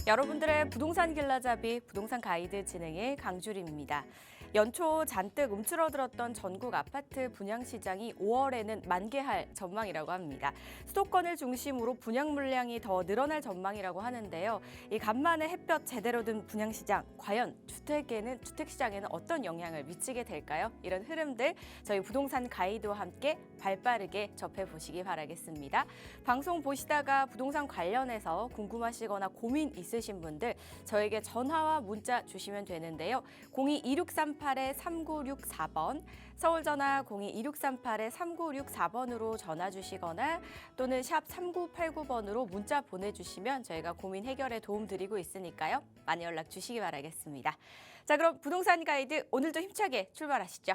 여러분들의 부동산 길라잡이 부동산 가이드 진행의 강주림입니다. 연초 잔뜩 움츠러들었던 전국 아파트 분양 시장이 5월에는 만개할 전망이라고 합니다. 수도권을 중심으로 분양 물량이 더 늘어날 전망이라고 하는데요. 이 간만에 햇볕 제대로 든 분양 시장, 과연 주택 시장에는 어떤 영향을 미치게 될까요? 이런 흐름들 저희 부동산 가이드와 함께 발빠르게 접해보시기 바라겠습니다. 방송 보시다가 부동산 관련해서 궁금하시거나 고민 있으신 분들 저에게 전화와 문자 주시면 되는데요. 02-2638-3964번, 서울전화 02-2638-3964번으로 전화 주시거나 또는 샵 3989번으로 문자 보내주시면 저희가 고민 해결에 도움 드리고 있으니까요. 많이 연락 주시기 바라겠습니다. 자, 그럼 부동산 가이드 오늘도 힘차게 출발하시죠.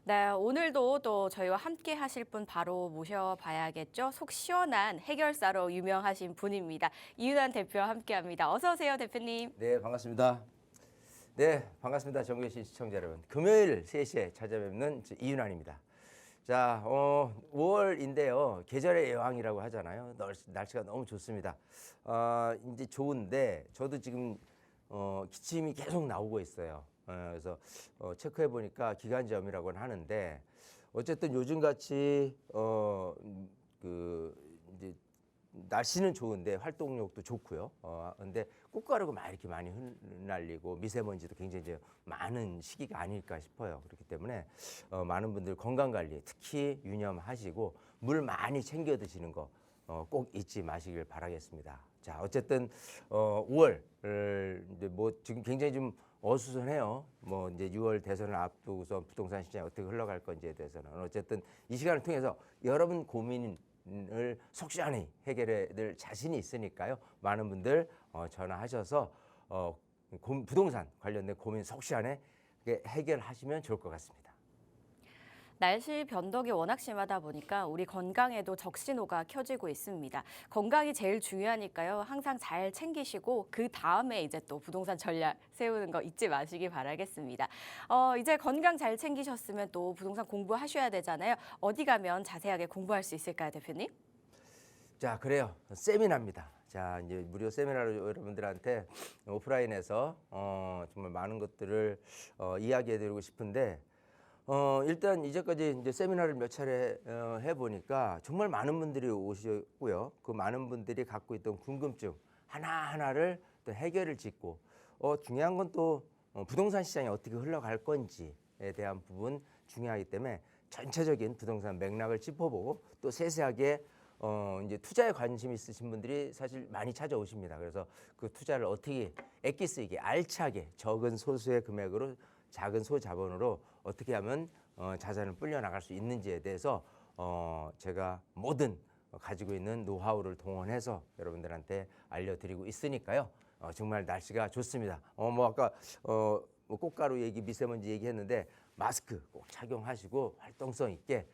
네, 오늘도 또 저희와 함께 하실 분 바로 모셔봐야겠죠. 속 시원한 해결사로 유명하신 분입니다. 이윤환 대표와 함께합니다. 어서 오세요, 대표님. 네, 반갑습니다. 네, 반갑습니다. 정계신 시청자 여러분. 금요일 3시에 찾아뵙는 이윤환입니다. 자, 5월인데요. 계절의 여왕이라고 하잖아요. 날씨가 너무 좋습니다. 이제 좋은데 저도 지금 기침이 계속 나오고 있어요. 그래서 체크해 보니까 기관지염이라고는 하는데 어쨌든 요즘같이 이제 날씨는 좋은데 활동력도 좋고요. 근데 꽃가루가 막 이렇게 많이 흩날리고 미세먼지도 굉장히 이제 많은 시기가 아닐까 싶어요. 그렇기 때문에 많은 분들 건강 관리 특히 유념하시고 물 많이 챙겨 드시는 거 꼭 잊지 마시길 바라겠습니다. 자, 어쨌든 5월 이제 뭐 지금 굉장히 좀 어수선해요. 뭐 이제 6월 대선을 앞두고서 부동산 시장이 어떻게 흘러갈 건지에 대해서는 어쨌든 이 시간을 통해서 여러분 고민을 속 시원히 해결해 낼 자신이 있으니까요. 많은 분들 전화하셔서 부동산 관련된 고민 속 시원히 해결하시면 좋을 것 같습니다. 날씨 변덕이 워낙 심하다 보니까 우리 건강에도 적신호가 켜지고 있습니다. 건강이 제일 중요하니까요. 항상 잘 챙기시고 그 다음에 이제 또 부동산 전략 세우는 거 잊지 마시기 바라겠습니다. 이제 건강 잘 챙기셨으면 또 부동산 공부하셔야 되잖아요. 어디 가면 자세하게 공부할 수 있을까요, 대표님? 자, 그래요. 세미나입니다. 자, 이제 무료 세미나로 여러분들한테 오프라인에서 정말 많은 것들을 이야기해드리고 싶은데 일단 이제까지 이제 세미나를 몇 차례 해보니까 정말 많은 분들이 오셨고요. 그 많은 분들이 갖고 있던 궁금증 하나하나를 또 해결을 짓고 중요한 건 또 부동산 시장이 어떻게 흘러갈 건지에 대한 부분 중요하기 때문에 전체적인 부동산 맥락을 짚어보고 또 세세하게 이제 투자에 관심 있으신 분들이 사실 많이 찾아오십니다. 그래서 그 투자를 어떻게 액기 쓰이게 알차게 적은 소수의 금액으로 작은 소자본으로 어떻게 하면 자산을 불려나갈 수 있는지에 대해서 제가 모든 가지고 있는 노하우를 동원해서 여러분들한테 알려드리고 있으니까요. 정말 날씨가 좋습니다. 뭐 아까 뭐 꽃가루 얘기, 미세먼지 얘기했는데 마스크 꼭 착용하시고 활동성 있게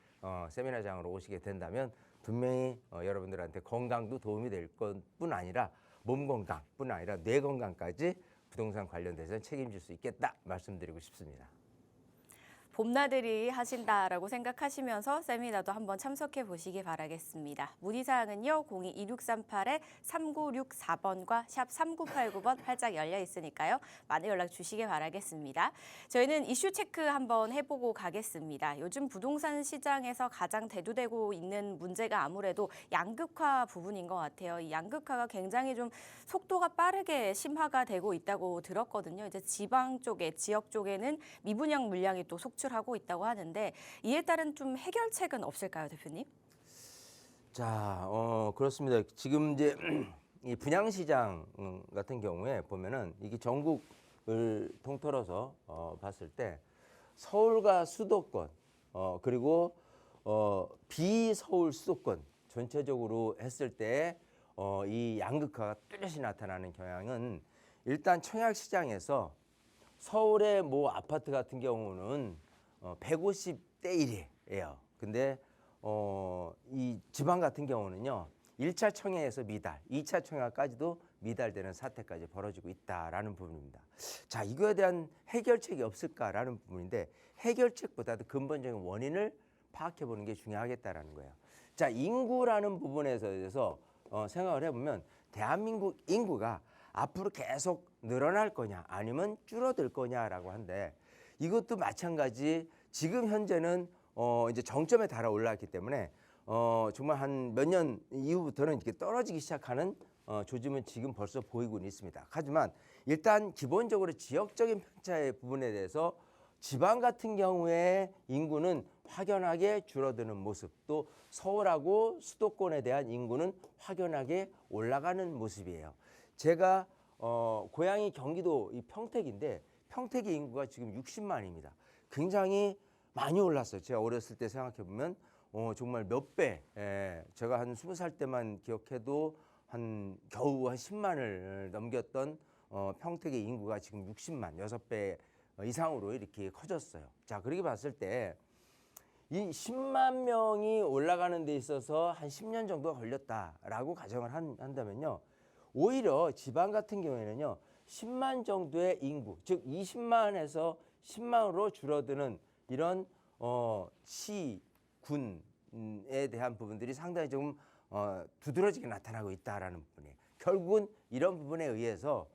세미나장으로 오시게 된다면 분명히 여러분들한테 건강도 도움이 될 것뿐 아니라 몸 건강뿐 아니라 뇌 건강까지 부동산 관련돼서 책임질 수 있겠다 말씀드리고 싶습니다. 봄나들이 하신다라고 생각하시면서 세미나도 한번 참석해 보시기 바라겠습니다. 문의사항은요. 02-2638-3964번과 샵 3989번 활짝 열려 있으니까요. 많은 연락 주시기 바라겠습니다. 저희는 이슈 체크 한번 해보고 가겠습니다. 요즘 부동산 시장에서 가장 대두되고 있는 문제가 아무래도 양극화 부분인 것 같아요. 이 양극화가 굉장히 좀 속도가 빠르게 심화가 되고 있다고 들었거든요. 이제 지방 쪽에, 지역 쪽에는 미분양 물량이 또 속출하고 있다고 하는데 이에 따른 좀 해결책은 없을까요, 대표님? 자, 그렇습니다. 지금 이제 이 분양시장 같은 경우에 보면은 이게 전국을 통틀어서 봤을 때 서울과 수도권 그리고 비서울 수도권 전체적으로 했을 때 이 양극화가 뚜렷이 나타나는 경향은 일단 청약시장에서 서울의 모 아파트 같은 경우는 150대 1이에요. 근데 이 지방 같은 경우는요 1차 청약에서 미달, 2차 청약까지도 미달되는 사태까지 벌어지고 있다라는 부분입니다. 자, 이거에 대한 해결책이 없을까라는 부분인데 해결책보다도 근본적인 원인을 파악해 보는 게 중요하겠다라는 거예요. 자, 인구라는 부분에 대해서 생각을 해보면 대한민국 인구가 앞으로 계속 늘어날 거냐 아니면 줄어들 거냐라고 한데 이것도 마찬가지 지금 현재는 이제 정점에 달아 올라왔기 때문에 정말 한 몇 년 이후부터는 이렇게 떨어지기 시작하는 조짐은 지금 벌써 보이고는 있습니다. 하지만 일단 기본적으로 지역적인 편차의 부분에 대해서 지방 같은 경우에 인구는 확연하게 줄어드는 모습, 또 서울하고 수도권에 대한 인구는 확연하게 올라가는 모습이에요. 제가 고향이 경기도 이 평택인데 평택의 인구가 지금 60만입니다. 굉장히 많이 올랐어요. 제가 어렸을 때 생각해 보면 정말 몇 배, 제가 한 20살 때만 기억해도 겨우 한 10만을 넘겼던 평택의 인구가 지금 60만, 6배 이상으로 이렇게 커졌어요. 자, 그렇게 봤을 때 이 10만 명이 올라가는 데 있어서 한 10년 정도가 걸렸다라고 가정을 한다면요. 오히려 지방 같은 경우에는요. 10만 정도의 인구, 즉 20만에서 10만으로 줄어드는 이런 시, 군에 대한 부분들이 상당히 좀 두드러지게 나타나고 있다라는 부분이에요. 결국은 이런 부분에 의해서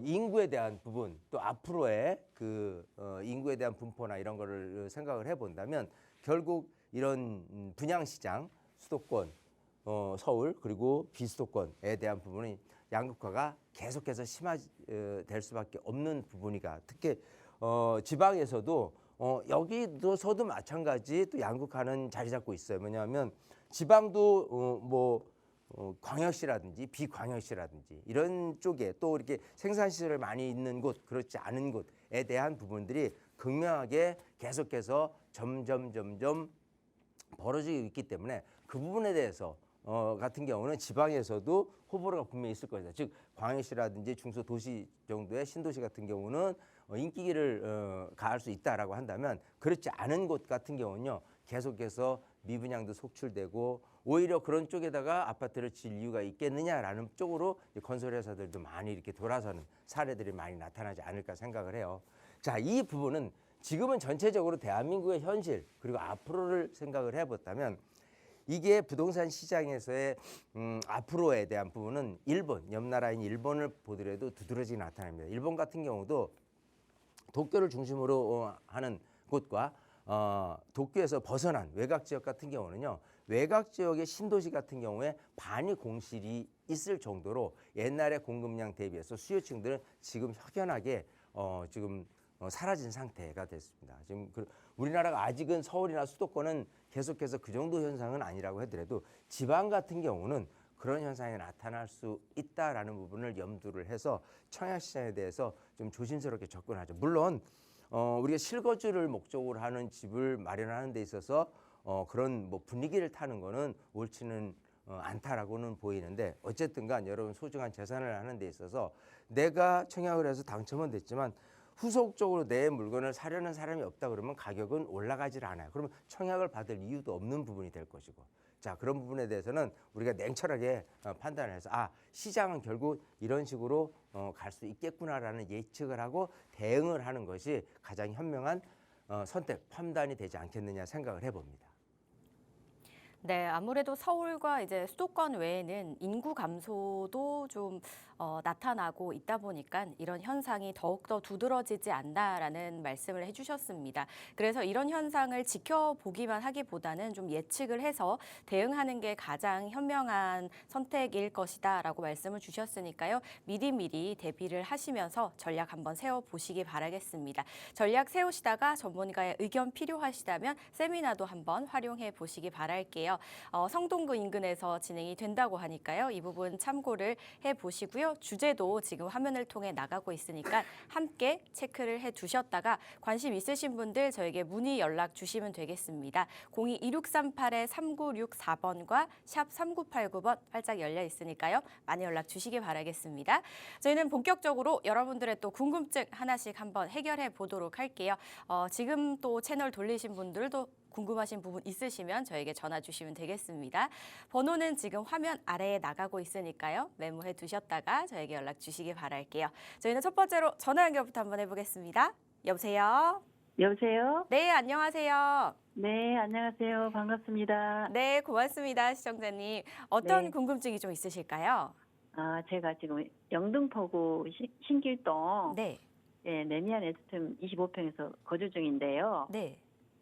인구에 대한 부분 또 앞으로의 그 인구에 대한 분포나 이런 거를 생각을 해본다면 결국 이런 분양시장 수도권 서울 그리고 비수도권에 대한 부분이 양극화가 계속해서 심화될 수밖에 없는 부분이가 특히 지방에서도 여기서도 마찬가지 또 양극화는 자리 잡고 있어요. 뭐냐면 지방도 광역시라든지 비광역시라든지 이런 쪽에 또 이렇게 생산시설을 많이 있는 곳 그렇지 않은 곳에 대한 부분들이 극명하게 계속해서 점점 벌어지고 있기 때문에 그 부분에 대해서 같은 경우는 지방에서도 호불호가 분명히 있을 것이다. 즉 광역시라든지 중소도시 정도의 신도시 같은 경우는 인기를 가할 수 있다라고 한다면 그렇지 않은 곳 같은 경우는요. 계속해서 미분양도 속출되고 오히려 그런 쪽에다가 아파트를 질 이유가 있겠느냐라는 쪽으로 건설회사들도 많이 이렇게 돌아서는 사례들이 많이 나타나지 않을까 생각을 해요. 자, 이 부분은 지금은 전체적으로 대한민국의 현실 그리고 앞으로를 생각을 해봤다면 이게 부동산 시장에서의 앞으로에 대한 부분은 일본, 옆나라인 일본을 보더라도 두드러지게 나타납니다. 일본 같은 경우도 도쿄를 중심으로 하는 곳과 도쿄에서 벗어난 외곽 지역 같은 경우는요. 외곽 지역의 신도시 같은 경우에 반이 공실이 있을 정도로 옛날의 공급량 대비해서 수요층들은 지금 확연하게 지금 사라진 상태가 됐습니다. 지금 우리나라가 아직은 서울이나 수도권은 계속해서 그 정도 현상은 아니라고 하더라도 지방 같은 경우는 그런 현상이 나타날 수 있다라는 부분을 염두를 해서 청약시장에 대해서 좀 조심스럽게 접근하죠. 물론 우리가 실거주를 목적으로 하는 집을 마련하는 데 있어서 그런 뭐 분위기를 타는 거는 옳지는 않다라고는 보이는데 어쨌든 간 여러분 소중한 재산을 하는 데 있어서 내가 청약을 해서 당첨은 됐지만 후속적으로 내 물건을 사려는 사람이 없다 그러면 가격은 올라가질 않아요. 그러면 청약을 받을 이유도 없는 부분이 될 것이고 자 그런 부분에 대해서는 우리가 냉철하게 판단을 해서 시장은 결국 이런 식으로 갈 수 있겠구나라는 예측을 하고 대응을 하는 것이 가장 현명한 선택, 판단이 되지 않겠느냐 생각을 해봅니다. 네, 아무래도 서울과 이제 수도권 외에는 인구 감소도 좀 나타나고 있다 보니까 이런 현상이 더욱더 두드러지지 않나라는 말씀을 해주셨습니다. 그래서 이런 현상을 지켜보기만 하기보다는 좀 예측을 해서 대응하는 게 가장 현명한 선택일 것이다라고 말씀을 주셨으니까요. 미리 대비를 하시면서 전략 한번 세워보시기 바라겠습니다. 전략 세우시다가 전문가의 의견 필요하시다면 세미나도 한번 활용해 보시기 바랄게요. 성동구 인근에서 진행이 된다고 하니까요. 이 부분 참고를 해보시고요. 주제도 지금 화면을 통해 나가고 있으니까 함께 체크를 해두셨다가 관심 있으신 분들 저에게 문의 연락 주시면 되겠습니다. 02-2638-3964번과 샵 3989번 활짝 열려 있으니까요. 많이 연락 주시기 바라겠습니다. 저희는 본격적으로 여러분들의 또 궁금증 하나씩 한번 해결해 보도록 할게요. 지금 또 채널 돌리신 분들도 궁금하신 부분 있으시면 저에게 전화 주시면 되겠습니다. 번호는 지금 화면 아래에 나가고 있으니까요. 메모해 두셨다가 저에게 연락 주시기 바랄게요. 저희는 첫 번째로 전화 연결부터 한번 해보겠습니다. 여보세요? 여보세요? 네, 안녕하세요. 네, 안녕하세요. 반갑습니다. 네, 고맙습니다, 시청자님. 어떤 네. 궁금증이 좀 있으실까요? 제가 지금 영등포구 신길동 네, 레미안 에스템 25평에서 거주 중인데요. 네,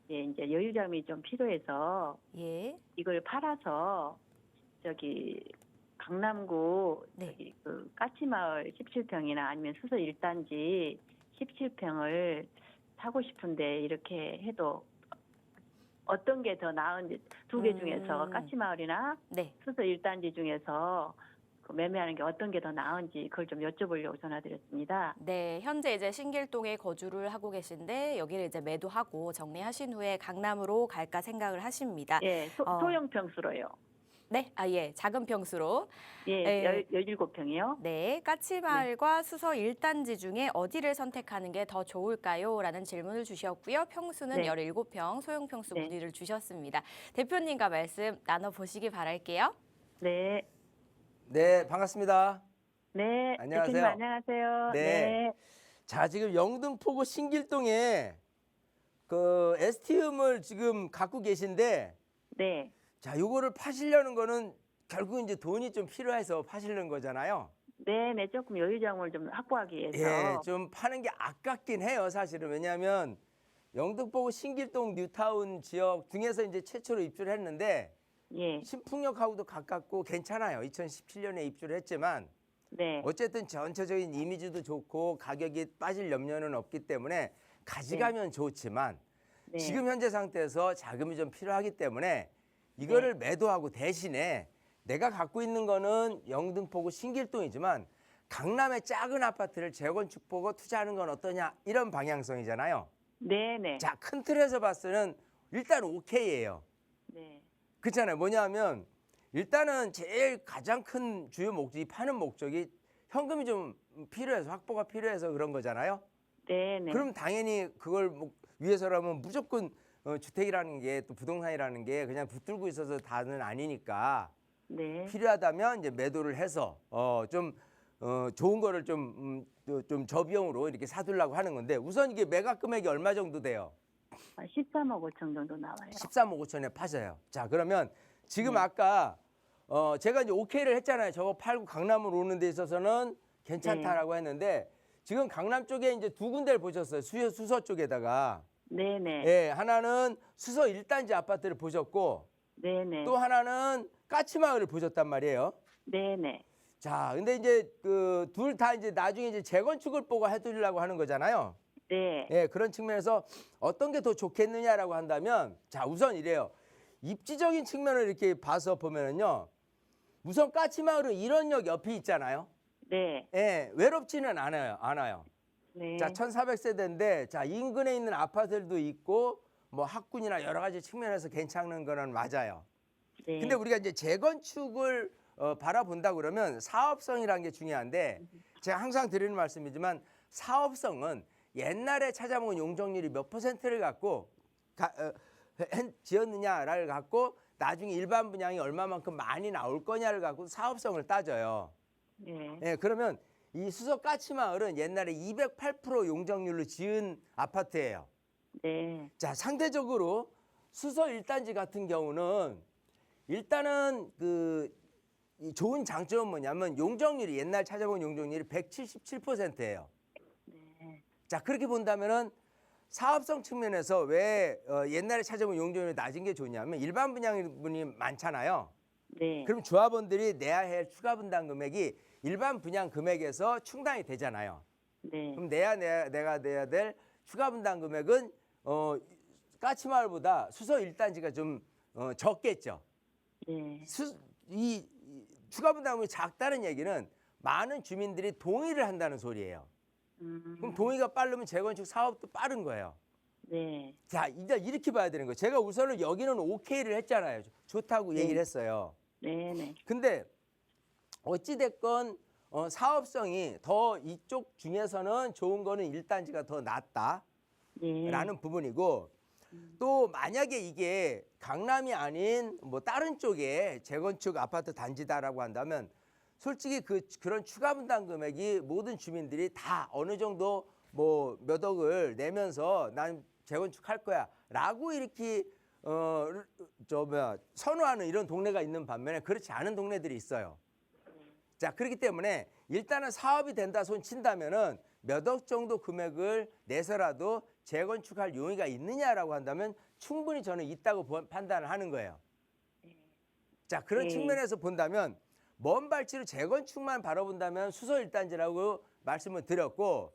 이제 여유자금이 좀 필요해서 예, 이걸 팔아서 저기 강남구 네. 저기 그 까치마을 17평이나 아니면 수서 1단지 17평을 사고 싶은데 이렇게 해도 어떤 게 더 나은지 두 개 중에서 까치마을이나 네. 수서 1단지 중에서 그 매매하는 게 어떤 게 더 나은지 그걸 좀 여쭤보려고 전화드렸습니다. 네, 현재 이제 신길동에 거주를 하고 계신데 여기를 이제 매도하고 정리하신 후에 강남으로 갈까 생각을 하십니다. 예, 소형 평수로요. 네, 예, 작은 평수로. 예, 17평이요. 네, 까치마을과 수서 1단지 중에 어디를 선택하는 게 더 좋을까요? 라는 질문을 주셨고요. 평수는 네. 17평, 소형 평수 네. 문의를 주셨습니다. 대표님과 말씀 나눠보시기 바랄게요. 네, 네, 반갑습니다. 네. 안녕하세요. 대표님 안녕하세요. 네. 자, 지금 영등포구 신길동에 그 STM을 지금 갖고 계신데, 네, 자, 요거를 파시려는 거는 결국 이제 돈이 좀 필요해서 파시려는 거잖아요. 네, 네. 조금 여유자금을 좀 확보하기 위해서. 예, 좀 파는 게 아깝긴 해요, 사실은. 왜냐하면 영등포구 신길동 뉴타운 지역 중에서 이제 최초로 입주를 했는데 예, 신풍역하고도 가깝고 괜찮아요. 2017년에 입주를 했지만 네, 어쨌든 전체적인 이미지도 좋고 가격이 빠질 염려는 없기 때문에 가져가면 좋지만 네. 지금 현재 상태에서 자금이 좀 필요하기 때문에 이거를 매도하고 대신에 내가 갖고 있는 거는 영등포구 신길동이지만 강남의 작은 아파트를 재건축 보고 투자하는 건 어떠냐 이런 방향성이잖아요. 네, 네. 자, 큰 틀에서 봤을 때는 일단 오케이예요. 네, 그렇잖아요. 뭐냐면 일단은 제일 가장 큰 주요 목적이 파는 목적이 현금이 좀 필요해서 확보가 필요해서 그런 거잖아요. 네, 네. 그럼 당연히 그걸 위해서라면 무조건 주택이라는 게 또 부동산이라는 게 그냥 붙들고 있어서 다는 아니니까 네. 필요하다면 이제 매도를 해서 좀 좋은 거를 좀 저비용으로 이렇게 사두려고 하는 건데 우선 이게 매각 금액이 얼마 정도 돼요? 13억 5천 정도 나와요. 13억 5천에 파셔요. 자, 그러면 지금 네. 아까 제가 이제 오케이를 했잖아요. 저거 팔고 강남으로 오는 데 있어서는 괜찮다라고 했는데 지금 강남 쪽에 이제 두 군데를 보셨어요. 수서 쪽에다가. 네, 네. 예, 하나는 수서 1단지 아파트를 보셨고 네, 네. 또 하나는 까치마을을 보셨단 말이에요. 네, 네. 자, 근데 이제 그 둘 다 이제 나중에 이제 재건축을 보고 해드리려고 하는 거잖아요. 네. 예, 그런 측면에서 어떤 게 더 좋겠느냐라고 한다면 자, 우선 이래요. 입지적인 측면을 이렇게 봐서 보면은요. 우선 까치마을은 일원역 옆에 있잖아요. 네. 예, 외롭지는 않아요. 네. 자, 1400세대인데 자, 인근에 있는 아파트들도 있고 뭐 학군이나 여러 가지 측면에서 괜찮은 거는 맞아요. 네. 근데 우리가 이제 재건축을 바라본다 그러면 사업성이라는 게 중요한데 제가 항상 드리는 말씀이지만 사업성은 옛날에 찾아본 용적률이 몇 %를 갖고 지었느냐를 갖고 나중에 일반 분양이 얼마만큼 많이 나올 거냐를 갖고 사업성을 따져요. 네. 예, 그러면 이 수서 까치마을은 옛날에 208% 용적률로 지은 아파트예요. 네. 자, 상대적으로 수서 1단지 같은 경우는 일단은 이 좋은 장점은 뭐냐면 용적률이 옛날 찾아본 용적률이 177%예요. 네. 자, 그렇게 본다면은 사업성 측면에서 왜 옛날에 찾아본 용적률이 낮은 게 좋냐면 일반 분양분이 많잖아요. 네. 그럼 조합원들이 내야 할 추가 분담 금액이 일반 분양 금액에서 충당이 되잖아요. 네. 그럼 내가 내야 될 추가 분담 금액은 까치마을보다 수서 1단지가 좀 적겠죠. 네. 이 추가 분담금이 작다는 얘기는 많은 주민들이 동의를 한다는 소리예요. 그럼 동의가 빠르면 재건축 사업도 빠른 거예요. 네. 자, 이제 이렇게 봐야 되는 거예요. 제가 우선은 여기는 오케이를 했잖아요. 좋다고 네. 얘기를 했어요. 네. 네. 근데 어찌됐건 사업성이 더 이쪽 중에서는 좋은 거는 1단지가 더 낫다라는 네. 부분이고 또 만약에 이게 강남이 아닌 뭐 다른 쪽에 재건축 아파트 단지다라고 한다면 솔직히 그런 추가 분담 금액이 모든 주민들이 다 어느 정도 뭐 몇 억을 내면서 난 재건축할 거야라고 이렇게 선호하는 이런 동네가 있는 반면에 그렇지 않은 동네들이 있어요. 자, 그렇기 때문에 일단은 사업이 된다 손 친다면은 몇 억 정도 금액을 내서라도 재건축할 용의가 있느냐라고 한다면 충분히 저는 있다고 판단을 하는 거예요. 자, 그런 네. 측면에서 본다면 먼 발치로 재건축만 바라본다면 수서 1단지라고 말씀을 드렸고,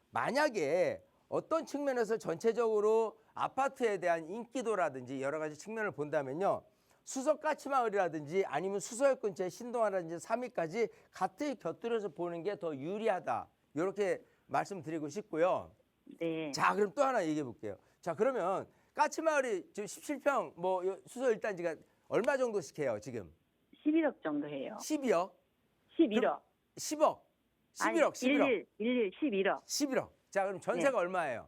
만약에 어떤 측면에서 전체적으로 아파트에 대한 인기도라든지 여러 가지 측면을 본다면요. 수서 까치마을이라든지 아니면 수서역 근처의 신동아라든지 3위까지 같이 곁들여서 보는 게 더 유리하다. 이렇게 말씀드리고 싶고요. 네. 자, 그럼 또 하나 얘기해 볼게요. 자, 그러면 까치마을이 지금 17평 뭐 수서 1단지가 얼마 정도씩 해요, 지금? 11억 정도 해요. 12억? 11억. 10억? 11억, 아니, 11억. 11, 11억. 11억. 자, 그럼 전세가 얼마예요?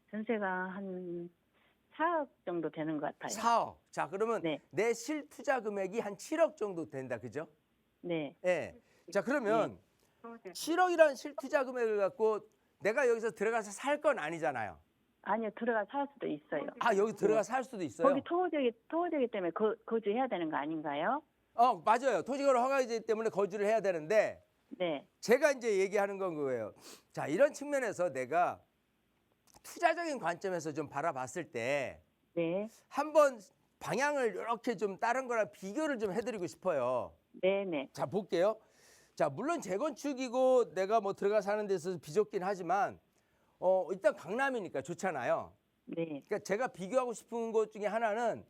전세가 한 4억 정도 되는 것 같아요. 4억. 자, 그러면 네. 내 실투자 금액이 한 7억 정도 된다. 그죠? 네. 예. 자, 그러면 7억이라는 실투자 금액을 갖고 내가 여기서 들어가서 살 건 아니잖아요. 아니요, 들어가 살 수도 있어요. 아, 여기 들어가 살 수도 있어요? 거기 토지이기 때문에 거주해야 되는 거 아닌가요? 맞아요. 토지거래 허가이기 때문에 거주를 해야 되는데 네. 제가 이제 얘기하는 건 그거예요. 자, 이런 측면에서 내가 투자적인 관점에서 좀 바라봤을 때 네. 한번 방향을 이렇게 좀 다른 거랑 비교를 좀 해드리고 싶어요. 네네. 자, 볼게요. 자, 물론 재건축이고 내가 뭐 들어가 사는 데 있어서 비좁긴 하지만 일단 강남이니까 좋잖아요. 네. 그러니까 제가 비교하고 싶은 것 중에 하나는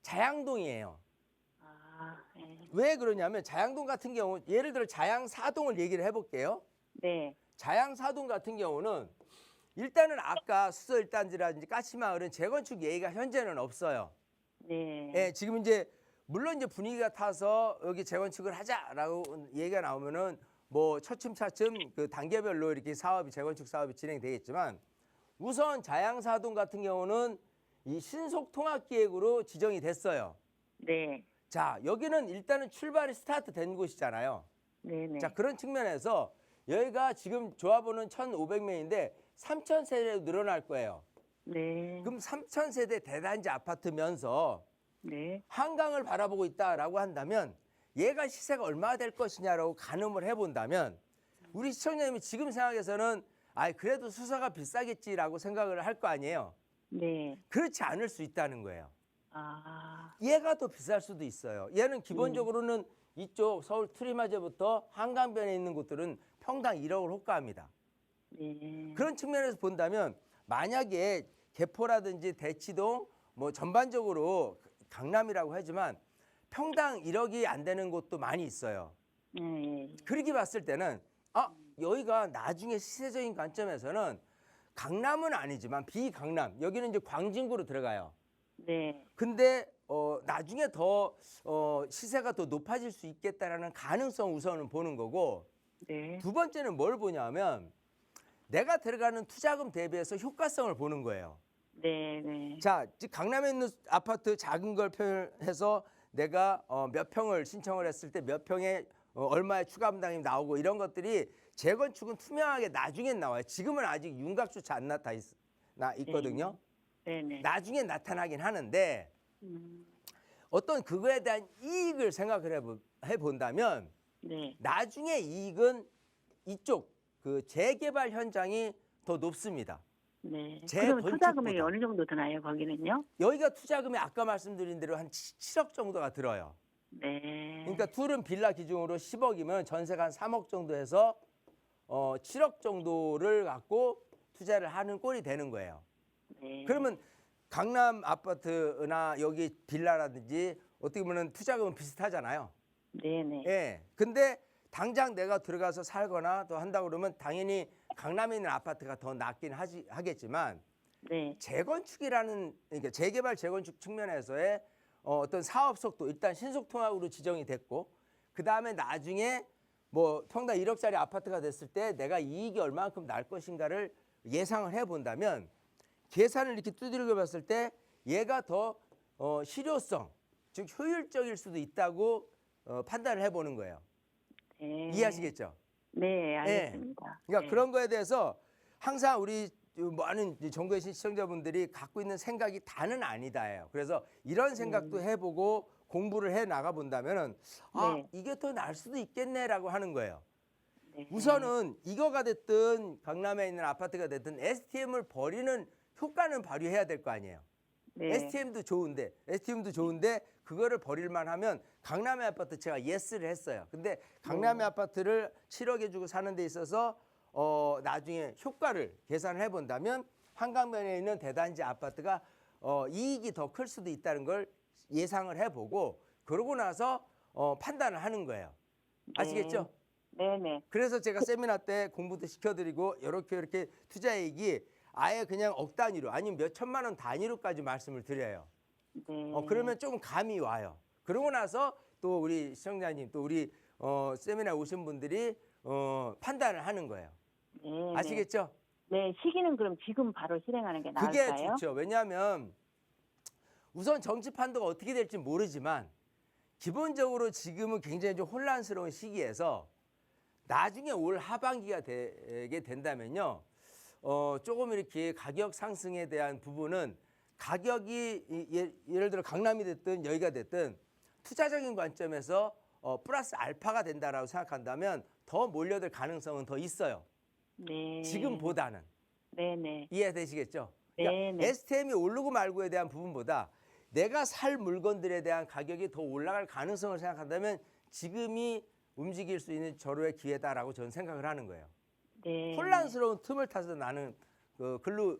자양동이에요. 아, 네. 왜 그러냐면 자양동 같은 경우 예를 들어 자양사동을 얘기를 해볼게요. 네. 자양사동 같은 경우는 일단은 아까 수서 1단지라든지 까치마을은 재건축 예의가 현재는 없어요. 네. 예, 지금 이제 물론 이제 분위기가 타서 여기 재건축을 하자라고 얘기가 나오면은 뭐 차츰차츰 그 단계별로 이렇게 재건축 사업이 진행되겠지만 우선 자양사동 같은 경우는 이 신속통합기획으로 지정이 됐어요. 네. 자, 여기는 일단은 출발이 스타트 된 곳이잖아요. 네네. 자, 그런 측면에서 여기가 지금 조합원은 1,500명인데 3,000세대로 늘어날 거예요. 네. 그럼 3,000세대 대단지 아파트면서 네. 한강을 바라보고 있다라고 한다면 얘가 시세가 얼마나 될 것이냐라고 가늠을 해본다면 우리 시청자님이 지금 생각해서는 그래도 수서가 비싸겠지라고 생각을 할 거 아니에요. 네. 그렇지 않을 수 있다는 거예요. 아, 얘가 더 비쌀 수도 있어요. 얘는 기본적으로는 이쪽 서울 트리마저부터 한강변에 있는 곳들은 평당 1억을 호가합니다. 네. 그런 측면에서 본다면 만약에 개포라든지 대치동 뭐 전반적으로 강남이라고 하지만 평당 1억이 안 되는 곳도 많이 있어요. 네. 그렇게 봤을 때는 여기가 나중에 시세적인 관점에서는 강남은 아니지만 비강남 여기는 이제 광진구로 들어가요. 네. 근데 나중에 더 시세가 더 높아질 수 있겠다라는 가능성 우선은 보는 거고 네. 두 번째는 뭘 보냐면 내가 들어가는 투자금 대비해서 효과성을 보는 거예요. 네. 네. 자, 강남에 있는 아파트 작은 걸 표현해서 내가 몇 평을 신청을 했을 때 몇 평에 얼마의 추가 분담이 나오고 이런 것들이 재건축은 투명하게 나중엔 나와요. 지금은 아직 윤곽조차 안 있거든요. 네네. 나중에 나타나긴 하는데 어떤 그거에 대한 이익을 생각을 해본다면 네. 나중에 이익은 이쪽 그 재개발 현장이 더 높습니다. 네. 재건축보다. 그럼 투자 금액이 어느 정도 드나요, 거기는요? 여기가 투자금이 아까 말씀드린 대로 한 7억 정도가 들어요. 네. 그러니까 둘은 빌라 기준으로 10억이면 전세가 한 3억 정도 해서 7억 정도를 갖고 투자를 하는 꼴이 되는 거예요. 네. 그러면 강남 아파트나 여기 빌라라든지 어떻게 보면 투자금은 비슷하잖아요. 네네. 예. 근데 당장 내가 들어가서 살거나 또 한다 그러면 당연히 강남에 있는 아파트가 더 낫긴 하겠지만 네. 재건축이라는 그러니까 재개발 재건축 측면에서의 어떤 사업 속도 일단 신속통합으로 지정이 됐고 그 다음에 나중에 뭐 평당 1억짜리 아파트가 됐을 때 내가 이익이 얼마만큼 날 것인가를 예상을 해본다면 계산을 이렇게 두드려 봤을 때 얘가 더 실효성, 즉 효율적일 수도 있다고 판단을 해보는 거예요. 네. 이해하시겠죠? 네, 알겠습니다. 그러니까 네. 그런 거에 대해서 항상 우리 많은 전국의 시청자분들이 갖고 있는 생각이 다는 아니다예요. 그래서 이런 생각도 해보고 공부를 해 나가 본다면은 네. 이게 더 나을 수도 있겠네라고 하는 거예요. 네. 우선은 이거가 됐든 강남에 있는 아파트가 됐든 STM을 버리는 효과는 발휘해야 될 거 아니에요. 네. STM도 좋은데 그거를 버릴만 하면 강남의 아파트 제가 예스를 했어요. 근데 강남의 아파트를 7억에 주고 사는 데 있어서 나중에 효과를 계산을 해본다면 한강변에 있는 대단지 아파트가 이익이 더 클 수도 있다는 걸 예상을 해보고 그러고 나서 판단을 하는 거예요. 아시겠죠? 네네. 그래서 제가 세미나 때 공부도 시켜드리고 이렇게 투자이익이 아예 그냥 억 단위로 아니면 몇 천만 원 단위로까지 말씀을 드려요. 네. 그러면 좀 감이 와요. 그러고 나서 또 우리 시청자님 또 우리 세미나 오신 분들이 판단을 하는 거예요. 네. 아시겠죠? 네, 시기는 그럼 지금 바로 실행하는 게 그게 나을까요? 좋죠. 왜냐하면 우선 정치 판도가 어떻게 될지 모르지만 기본적으로 지금은 굉장히 좀 혼란스러운 시기에서 나중에 올 하반기가 되게 된다면요. 조금 이렇게 가격 상승에 대한 부분은 가격이 예를 들어 강남이 됐든 여기가 됐든 투자적인 관점에서 플러스 알파가 된다라고 생각한다면 더 몰려들 가능성은 더 있어요. 네. 지금보다는. 네네. 이해되시겠죠? 그러니까 네네. STM이 오르고 말고에 대한 부분보다 내가 살 물건들에 대한 가격이 더 올라갈 가능성을 생각한다면 지금이 움직일 수 있는 절호의 기회다라고 저는 생각을 하는 거예요. 네. 혼란스러운 틈을 타서 나는 글로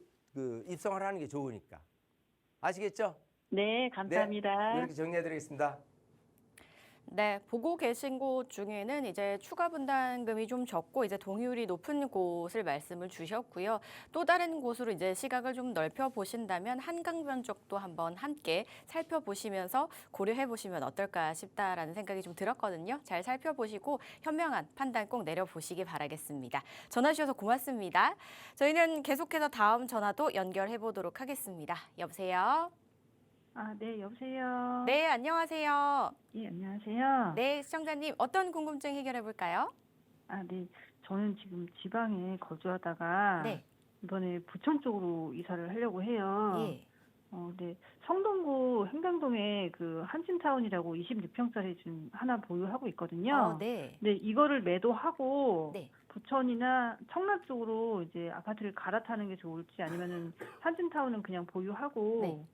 입성을 하는 게 좋으니까. 아시겠죠? 네, 감사합니다. 이렇게 정리해드리겠습니다. 네, 보고 계신 곳 중에는 이제 추가 분담금이 좀 적고 이제 동의율이 높은 곳을 말씀을 주셨고요. 또 다른 곳으로 이제 시각을 좀 넓혀 보신다면 한강변 쪽도 한번 함께 살펴보시면서 고려해 보시면 어떨까 싶다라는 생각이 좀 들었거든요. 잘 살펴보시고 현명한 판단 꼭 내려보시기 바라겠습니다. 전화 주셔서 고맙습니다. 저희는 계속해서 다음 전화도 연결해 보도록 하겠습니다. 여보세요? 네, 여보세요. 네, 안녕하세요. 예, 안녕하세요. 네, 시청자님 어떤 궁금증 해결해 볼까요? 네. 저는 지금 지방에 거주하다가 네. 이번에 부천 쪽으로 이사를 하려고 해요. 예. 네. 성동구 행당동에 그 한진타운이라고 26평짜리 지금 하나 보유하고 있거든요. 네. 근데 이거를 매도하고 네. 부천이나 청라 쪽으로 이제 아파트를 갈아타는 게 좋을지 아니면은 한진타운은 그냥 보유하고 네.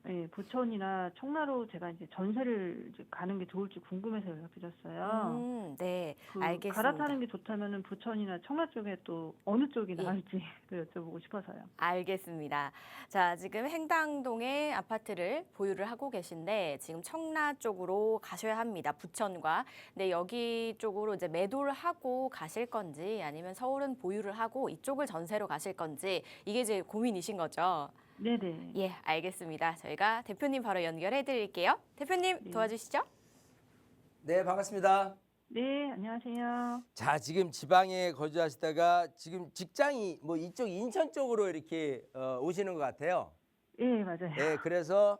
예, 부천이나 청라로 제가 이제 전세를 이제 가는 게 좋을지 궁금해서 연락드렸어요. 네. 그 알겠습니다. 갈아타는 게 좋다면은 부천이나 청라 쪽에 또 어느 쪽이 예. 나을지 여쭤보고 싶어서요. 알겠습니다. 자, 지금 행당동에 아파트를 보유를 하고 계신데 지금 청라 쪽으로 가셔야 합니다. 부천과. 네, 여기 쪽으로 이제 매도를 하고 가실 건지 아니면 서울은 보유를 하고 이쪽을 전세로 가실 건지 이게 이제 고민이신 거죠. 네네. 예, 알겠습니다. 저희가 대표님 바로 연결해 드릴게요. 대표님 네. 도와주시죠. 네, 반갑습니다. 네, 안녕하세요. 자, 지금 지방에 거주하시다가 지금 직장이 뭐 이쪽 인천 쪽으로 이렇게 오시는 것 같아요. 예, 맞아요. 네, 그래서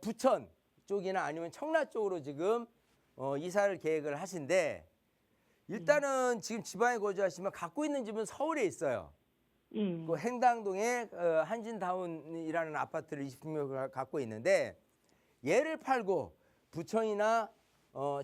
부천 쪽이나 아니면 청라 쪽으로 지금 이사를 계획을 하신데 일단은 지금 지방에 거주하시면 갖고 있는 집은 서울에 있어요. 예. 그 행당동에 한진타운이라는 아파트를 20평을 갖고 있는데 얘를 팔고 부천이나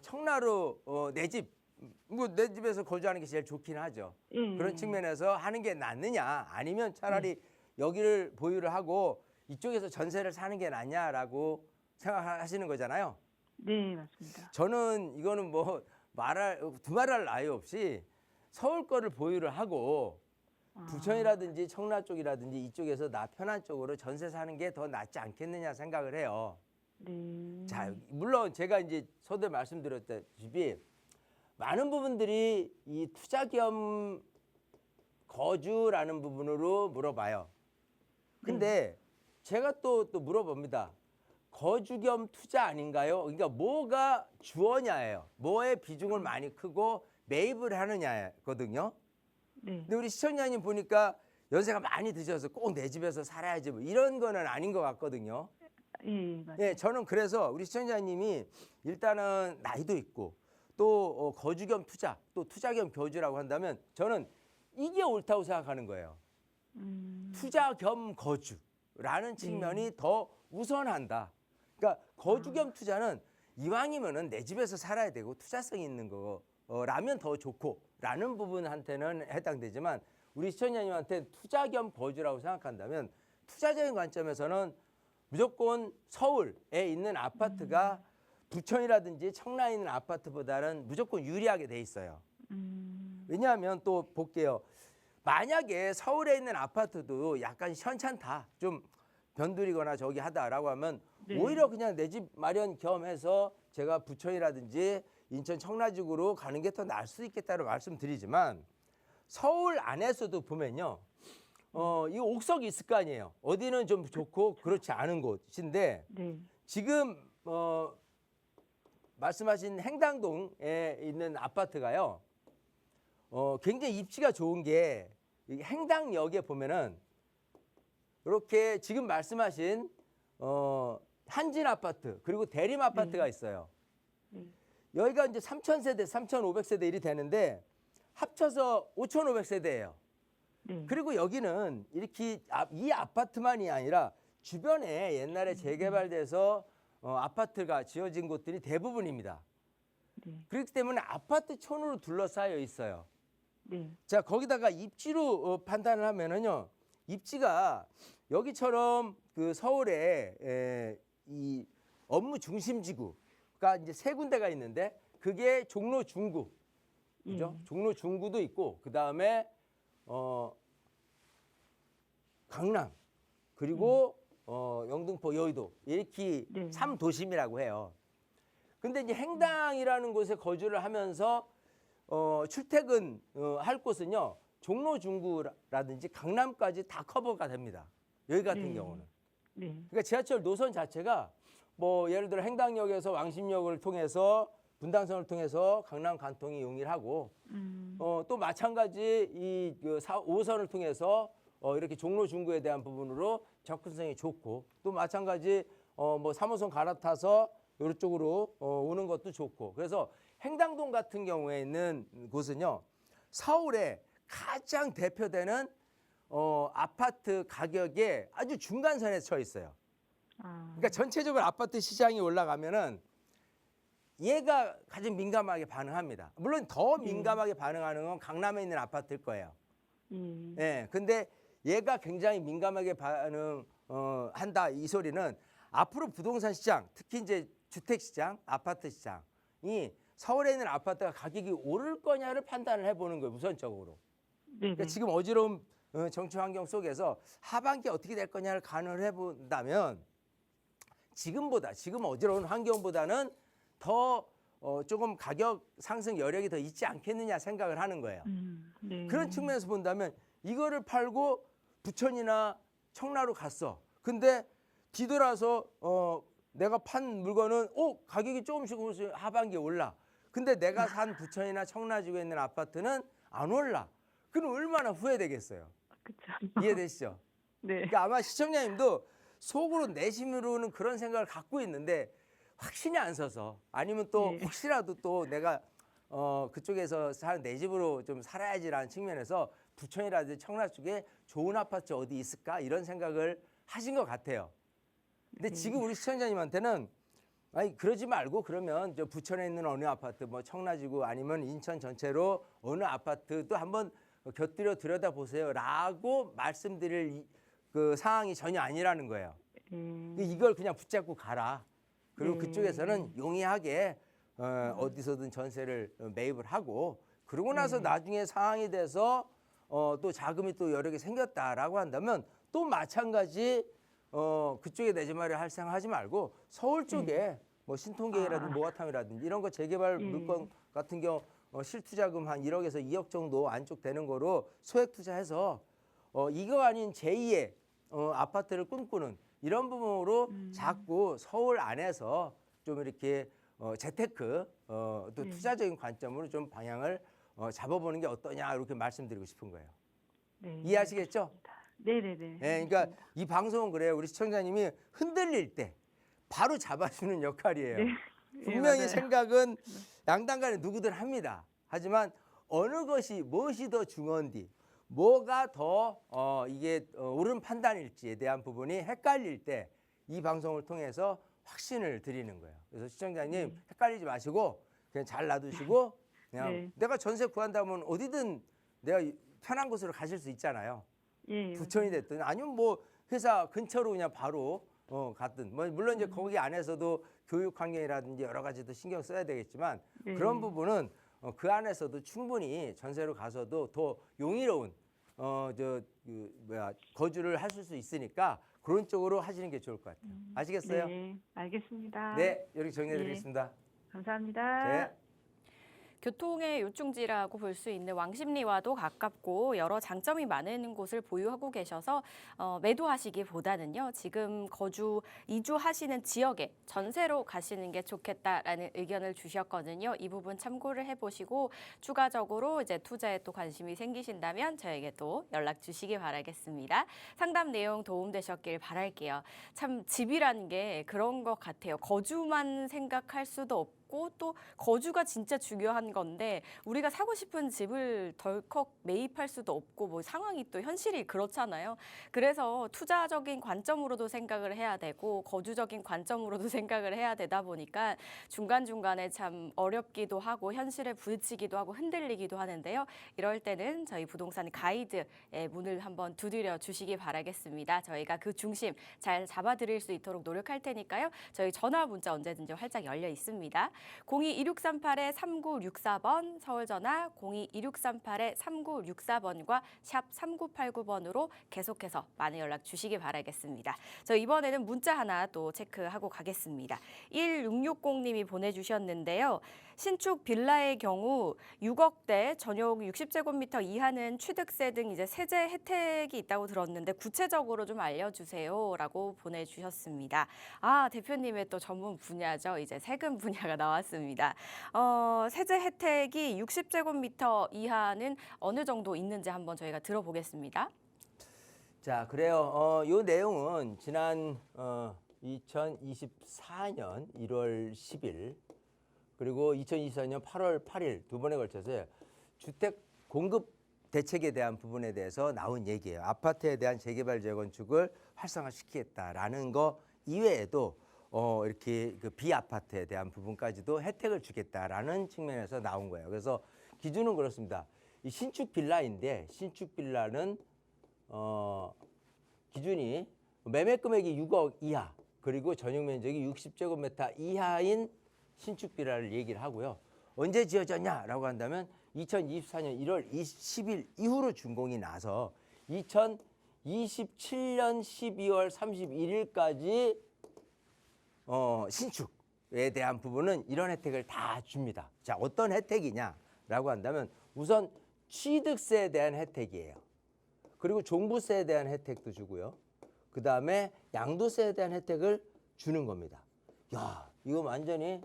청라로 내 집에서 거주하는 게 제일 좋긴 하죠. 예. 그런 측면에서 하는 게 낫느냐 아니면 차라리 여기를 보유를 하고 이쪽에서 전세를 사는 게 낫냐라고 생각하시는 거잖아요. 네, 맞습니다. 저는 이거는 뭐 두말할 나위 없이 서울 거를 보유를 하고 부천이라든지 청라 쪽이라든지 이쪽에서 나 편한 쪽으로 전세 사는 게 더 낫지 않겠느냐 생각을 해요. 네. 자, 물론 제가 이제 서두에 말씀드렸다시피 많은 부분들이 이 투자 겸 거주라는 부분으로 물어봐요. 근데 제가 또 물어봅니다. 거주 겸 투자 아닌가요? 그러니까 뭐가 주어냐예요. 뭐의 비중을 많이 크고 매입을 하느냐거든요. 네. 근데 우리 시청자님 보니까 연세가 많이 드셔서 꼭 내 집에서 살아야지 뭐 이런 거는 아닌 것 같거든요. 예, 맞아요. 예, 저는 그래서 우리 시청자님이 일단은 나이도 있고 또 거주 겸 투자, 또 투자 겸 거주라고 한다면 저는 이게 옳다고 생각하는 거예요. 투자 겸 거주라는 측면이 더 우선한다. 그러니까 거주 겸 투자는 이왕이면은 내 집에서 살아야 되고 투자성이 있는 거라면 더 좋고라는 부분한테는 해당되지만 우리 시청자님한테 투자 겸 거주라고 생각한다면 투자적인 관점에서는 무조건 서울에 있는 아파트가 부천이라든지 청라에 있는 아파트보다는 무조건 유리하게 돼 있어요. 왜냐하면 또 볼게요. 만약에 서울에 있는 아파트도 약간 현찮다, 좀 변두리거나 저기 하다라고 하면 네. 오히려 그냥 내 집 마련 겸해서 제가 부천이라든지 인천 청라지구로 가는 게 더 나을 수 있겠다고 말씀드리지만 서울 안에서도 보면요. 이 옥석이 있을 거 아니에요. 어디는 좀 좋고 그렇지 않은 곳인데 네. 지금 말씀하신 행당동에 있는 아파트가요. 굉장히 입지가 좋은 게 이 행당역에 보면은 이렇게 지금 말씀하신 한진 아파트 그리고 대림 아파트가 있어요. 네. 여기가 이제 3,000세대, 3,500세대 일이 되는데 합쳐서 5,500세대예요. 네. 그리고 여기는 이렇게 이 아파트만이 아니라 주변에 옛날에 재개발돼서 아파트가 지어진 곳들이 대부분입니다. 네. 그렇기 때문에 아파트촌으로 둘러싸여 있어요. 네. 자, 거기다가 입지로 판단을 하면은요, 입지가 여기처럼 그 서울에 이 업무 중심 지구가 이제 세 군데가 있는데 그게 종로 중구, 그죠? 종로 중구도 있고 그 다음에 강남 그리고 영등포, 여의도 이렇게 네. 3도심이라고 해요. 근데 이제 행당이라는 곳에 거주를 하면서 출퇴근 할 곳은요 종로 중구라든지 강남까지 다 커버가 됩니다. 여기 같은 네. 경우는. 네. 그러니까 지하철 노선 자체가 뭐 예를 들어 행당역에서 왕십역을 통해서 분당선을 통해서 강남 간통이 용일하고 또 마찬가지 이 5호선을 통해서 이렇게 종로 중구에 대한 부분으로 접근성이 좋고 또 마찬가지 뭐 3호선 갈아타서 이쪽으로 오는 것도 좋고 그래서 행당동 같은 경우에 있는 곳은요 서울에 가장 대표되는 아파트 가격의 아주 중간선에 처해 있어요. 그러니까 전체적으로 아파트 시장이 올라가면은 얘가 가장 민감하게 반응합니다. 물론 더 민감하게 반응하는 건 강남에 있는 아파트일 거예요. 예. 근데 얘가 굉장히 민감하게 한다 이 소리는 앞으로 부동산 시장, 특히 이제 주택 시장, 아파트 시장이 서울에 있는 아파트가 가격이 오를 거냐를 판단을 해보는 거예요. 우선적으로. 그러니까 지금 어지러운 정치 환경 속에서 하반기 어떻게 될 거냐를 가늠을 해본다면 지금 어지러운 환경보다는 더 조금 가격 상승 여력이 더 있지 않겠느냐 생각을 하는 거예요. 네. 그런 측면에서 본다면 이거를 팔고 부천이나 청라로 갔어. 근데 뒤돌아서 내가 판 물건은 가격이 조금씩 하반기에 올라. 근데 내가 산 부천이나 청라지구에 있는 아파트는 안 올라. 그럼 얼마나 후회되겠어요. 그렇죠. 이해되시죠? 네. 그러니까 아마 시청자님도 속으로 내심으로는 그런 생각을 갖고 있는데 확신이 안 서서 아니면 또 네. 혹시라도 또 내가 그쪽에서 사는 내 집으로 좀 살아야지라는 측면에서 부천이라든지 청라 쪽에 좋은 아파트 어디 있을까 이런 생각을 하신 것 같아요. 근데 지금 우리 시청자님한테는 아니 그러지 말고 그러면 저 부천에 있는 어느 아파트 뭐 청라지구 아니면 인천 전체로 어느 아파트도 한번 곁들여 들여다보세요라고 말씀드릴 그 상황이 전혀 아니라는 거예요. 이걸 그냥 붙잡고 가라. 그리고 그쪽에서는 용이하게 어디서든 전세를 매입을 하고 그러고 나서 나중에 상황이 돼서 또 자금이 또 여러 개 생겼다라고 한다면 또 마찬가지 그쪽에 내 집 마련 할 생각하지 말고 서울 쪽에 뭐 신통계라든지 모아탐이라든지 이런 거 재개발 물건 같은 경우 실투자금 한 1억에서 2억 정도 안쪽 되는 거로 소액 투자해서 이거 아닌 제2의 아파트를 꿈꾸는 이런 부분으로 자꾸 서울 안에서 좀 이렇게 재테크 또 투자적인 관점으로 좀 방향을 잡아보는 게 어떠냐 이렇게 말씀드리고 싶은 거예요. 네. 이해하시겠죠? 네네네. 예, 그러니까 이 방송은 그래요. 우리 시청자님이 흔들릴 때 바로 잡아주는 역할이에요. 네. 분명히 맞아요. 생각은 양당간에 누구든 합니다. 하지만 어느 것이 무엇이 더 중요한지, 뭐가 더 이게 옳은 판단일지에 대한 부분이 헷갈릴 때 이 방송을 통해서 확신을 드리는 거예요. 그래서 시청자님 헷갈리지 마시고 그냥 잘 놔두시고 그냥 네. 내가 전세 구한다면 어디든 내가 편한 곳으로 가실 수 있잖아요. 예. 부천이 됐든 아니면 뭐 회사 근처로 그냥 바로 갔든 뭐 물론 이제 거기 안에서도 교육 환경이라든지 여러 가지도 신경 써야 되겠지만 네. 그런 부분은 그 안에서도 충분히 전세로 가서도 더 용이로운 거주를 하실 수 있으니까 그런 쪽으로 하시는 게 좋을 것 같아요. 아시겠어요? 네. 알겠습니다. 네, 이렇게 정리해 드리겠습니다. 감사합니다. 네. 교통의 요충지라고 볼 수 있는 왕십리와도 가깝고 여러 장점이 많은 곳을 보유하고 계셔서 매도하시기보다는요. 지금 이주하시는 지역에 전세로 가시는 게 좋겠다라는 의견을 주셨거든요. 이 부분 참고를 해보시고 추가적으로 이제 투자에 또 관심이 생기신다면 저에게 또 연락 주시기 바라겠습니다. 상담 내용 도움되셨길 바랄게요. 참 집이라는 게 그런 것 같아요. 거주만 생각할 수도 없고 또 거주가 진짜 중요한 건데 우리가 사고 싶은 집을 덜컥 매입할 수도 없고 뭐 상황이 또 현실이 그렇잖아요. 그래서 투자적인 관점으로도 생각을 해야 되고 거주적인 관점으로도 생각을 해야 되다 보니까 중간중간에 참 어렵기도 하고 현실에 부딪히기도 하고 흔들리기도 하는데요. 이럴 때는 저희 부동산 가이드의 문을 한번 두드려 주시기 바라겠습니다. 저희가 그 중심 잘 잡아드릴 수 있도록 노력할 테니까요. 저희 전화 문자 언제든지 활짝 열려 있습니다. 02-2638-3964번 서울전화 02-2638-3964번과 샵 3989번으로 계속해서 많은 연락 주시기 바라겠습니다. 저 이번에는 문자 하나 또 체크하고 가겠습니다. 1660님이 보내주셨는데요. 신축 빌라의 경우 6억대 전용 60제곱미터 이하는 취득세 등 이제 세제 혜택이 있다고 들었는데 구체적으로 좀 알려주세요라고 보내주셨습니다. 아, 대표님의 또 전문 분야죠. 이제 세금 분야가 나왔습니다. 세제 혜택이 60제곱미터 이하는 어느 정도 있는지 한번 저희가 들어보겠습니다. 자, 그래요. 요 내용은 지난 2024년 1월 10일 그리고 2024년 8월 8일 두 번에 걸쳐서 주택 공급 대책에 대한 부분에 대해서 나온 얘기예요. 아파트에 대한 재개발 재건축을 활성화시키겠다라는 거 이외에도 이렇게 그 비아파트에 대한 부분까지도 혜택을 주겠다라는 측면에서 나온 거예요. 그래서 기준은 그렇습니다. 이 신축 빌라인데 신축 빌라는 기준이 매매 금액이 6억 이하 그리고 전용 면적이 60제곱미터 이하인 신축 빌라를 얘기를 하고요. 언제 지어졌냐라고 한다면 2024년 1월 10일 이후로 준공이 나서 2027년 12월 31일까지 신축에 대한 부분은 이런 혜택을 다 줍니다. 자, 어떤 혜택이냐라고 한다면 우선 취득세에 대한 혜택이에요. 그리고 종부세에 대한 혜택도 주고요. 그 다음에 양도세에 대한 혜택을 주는 겁니다. 야, 이거 완전히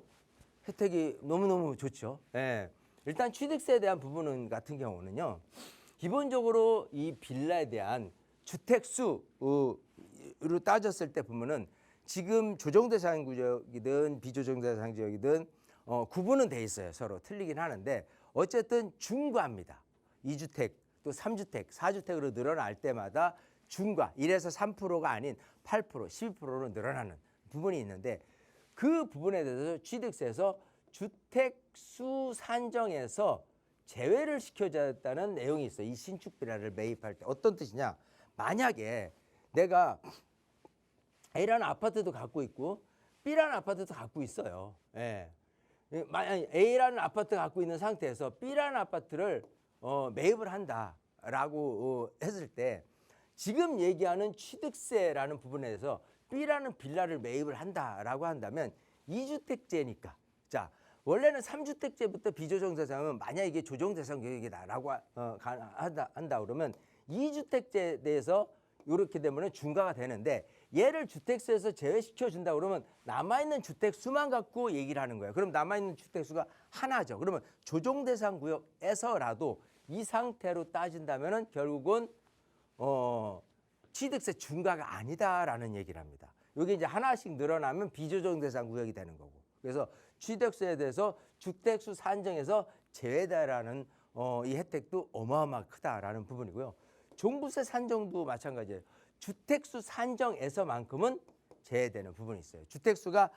혜택이 너무너무 좋죠. 예. 일단 취득세에 대한 부분은 같은 경우는요. 기본적으로 이 빌라에 대한 주택수로 따졌을 때 보면은 지금 조정대상 구역이든 비조정대상 지역이든 구분은 돼 있어요. 서로 틀리긴 하는데 어쨌든 중과입니다. 2주택 또 3주택, 4주택으로 늘어날 때마다 중과 1에서 3%가 아닌 8%, 12%로 늘어나는 부분이 있는데 그 부분에 대해서 취득세에서 주택수 산정에서 제외를 시켜줬다는 내용이 있어요. 이 신축 빌라를 매입할 때 어떤 뜻이냐? 만약에 내가 A라는 아파트도 갖고 있고 B라는 아파트도 갖고 있어요. 예. 만약 A라는 아파트 갖고 있는 상태에서 B라는 아파트를 매입을 한다라고 했을 때 지금 얘기하는 취득세라는 부분에 대해서 B라는 빌라를 매입을 한다라고 한다면 2주택제니까 자 원래는 3주택제부터 비조정대상은 만약 이게 조정대상 구역이다라고 한다 그러면 2주택제에 대해서 이렇게 되면 중과가 되는데 얘를 주택수에서 제외시켜 준다 그러면 남아있는 주택수만 갖고 얘기를 하는 거예요. 그럼 남아있는 주택수가 하나죠. 그러면 조정대상 구역에서라도 이 상태로 따진다면은 결국은 취득세 중과가 아니다라는 얘기를 합니다. 이게 이제 하나씩 늘어나면 비조정 대상 구역이 되는 거고. 그래서 취득세에 대해서 주택수 산정에서 제외다라는 이 혜택도 어마어마하게 크다라는 부분이고요. 종부세 산정도 마찬가지예요. 주택수 산정에서만큼은 제외되는 부분이 있어요. 주택수가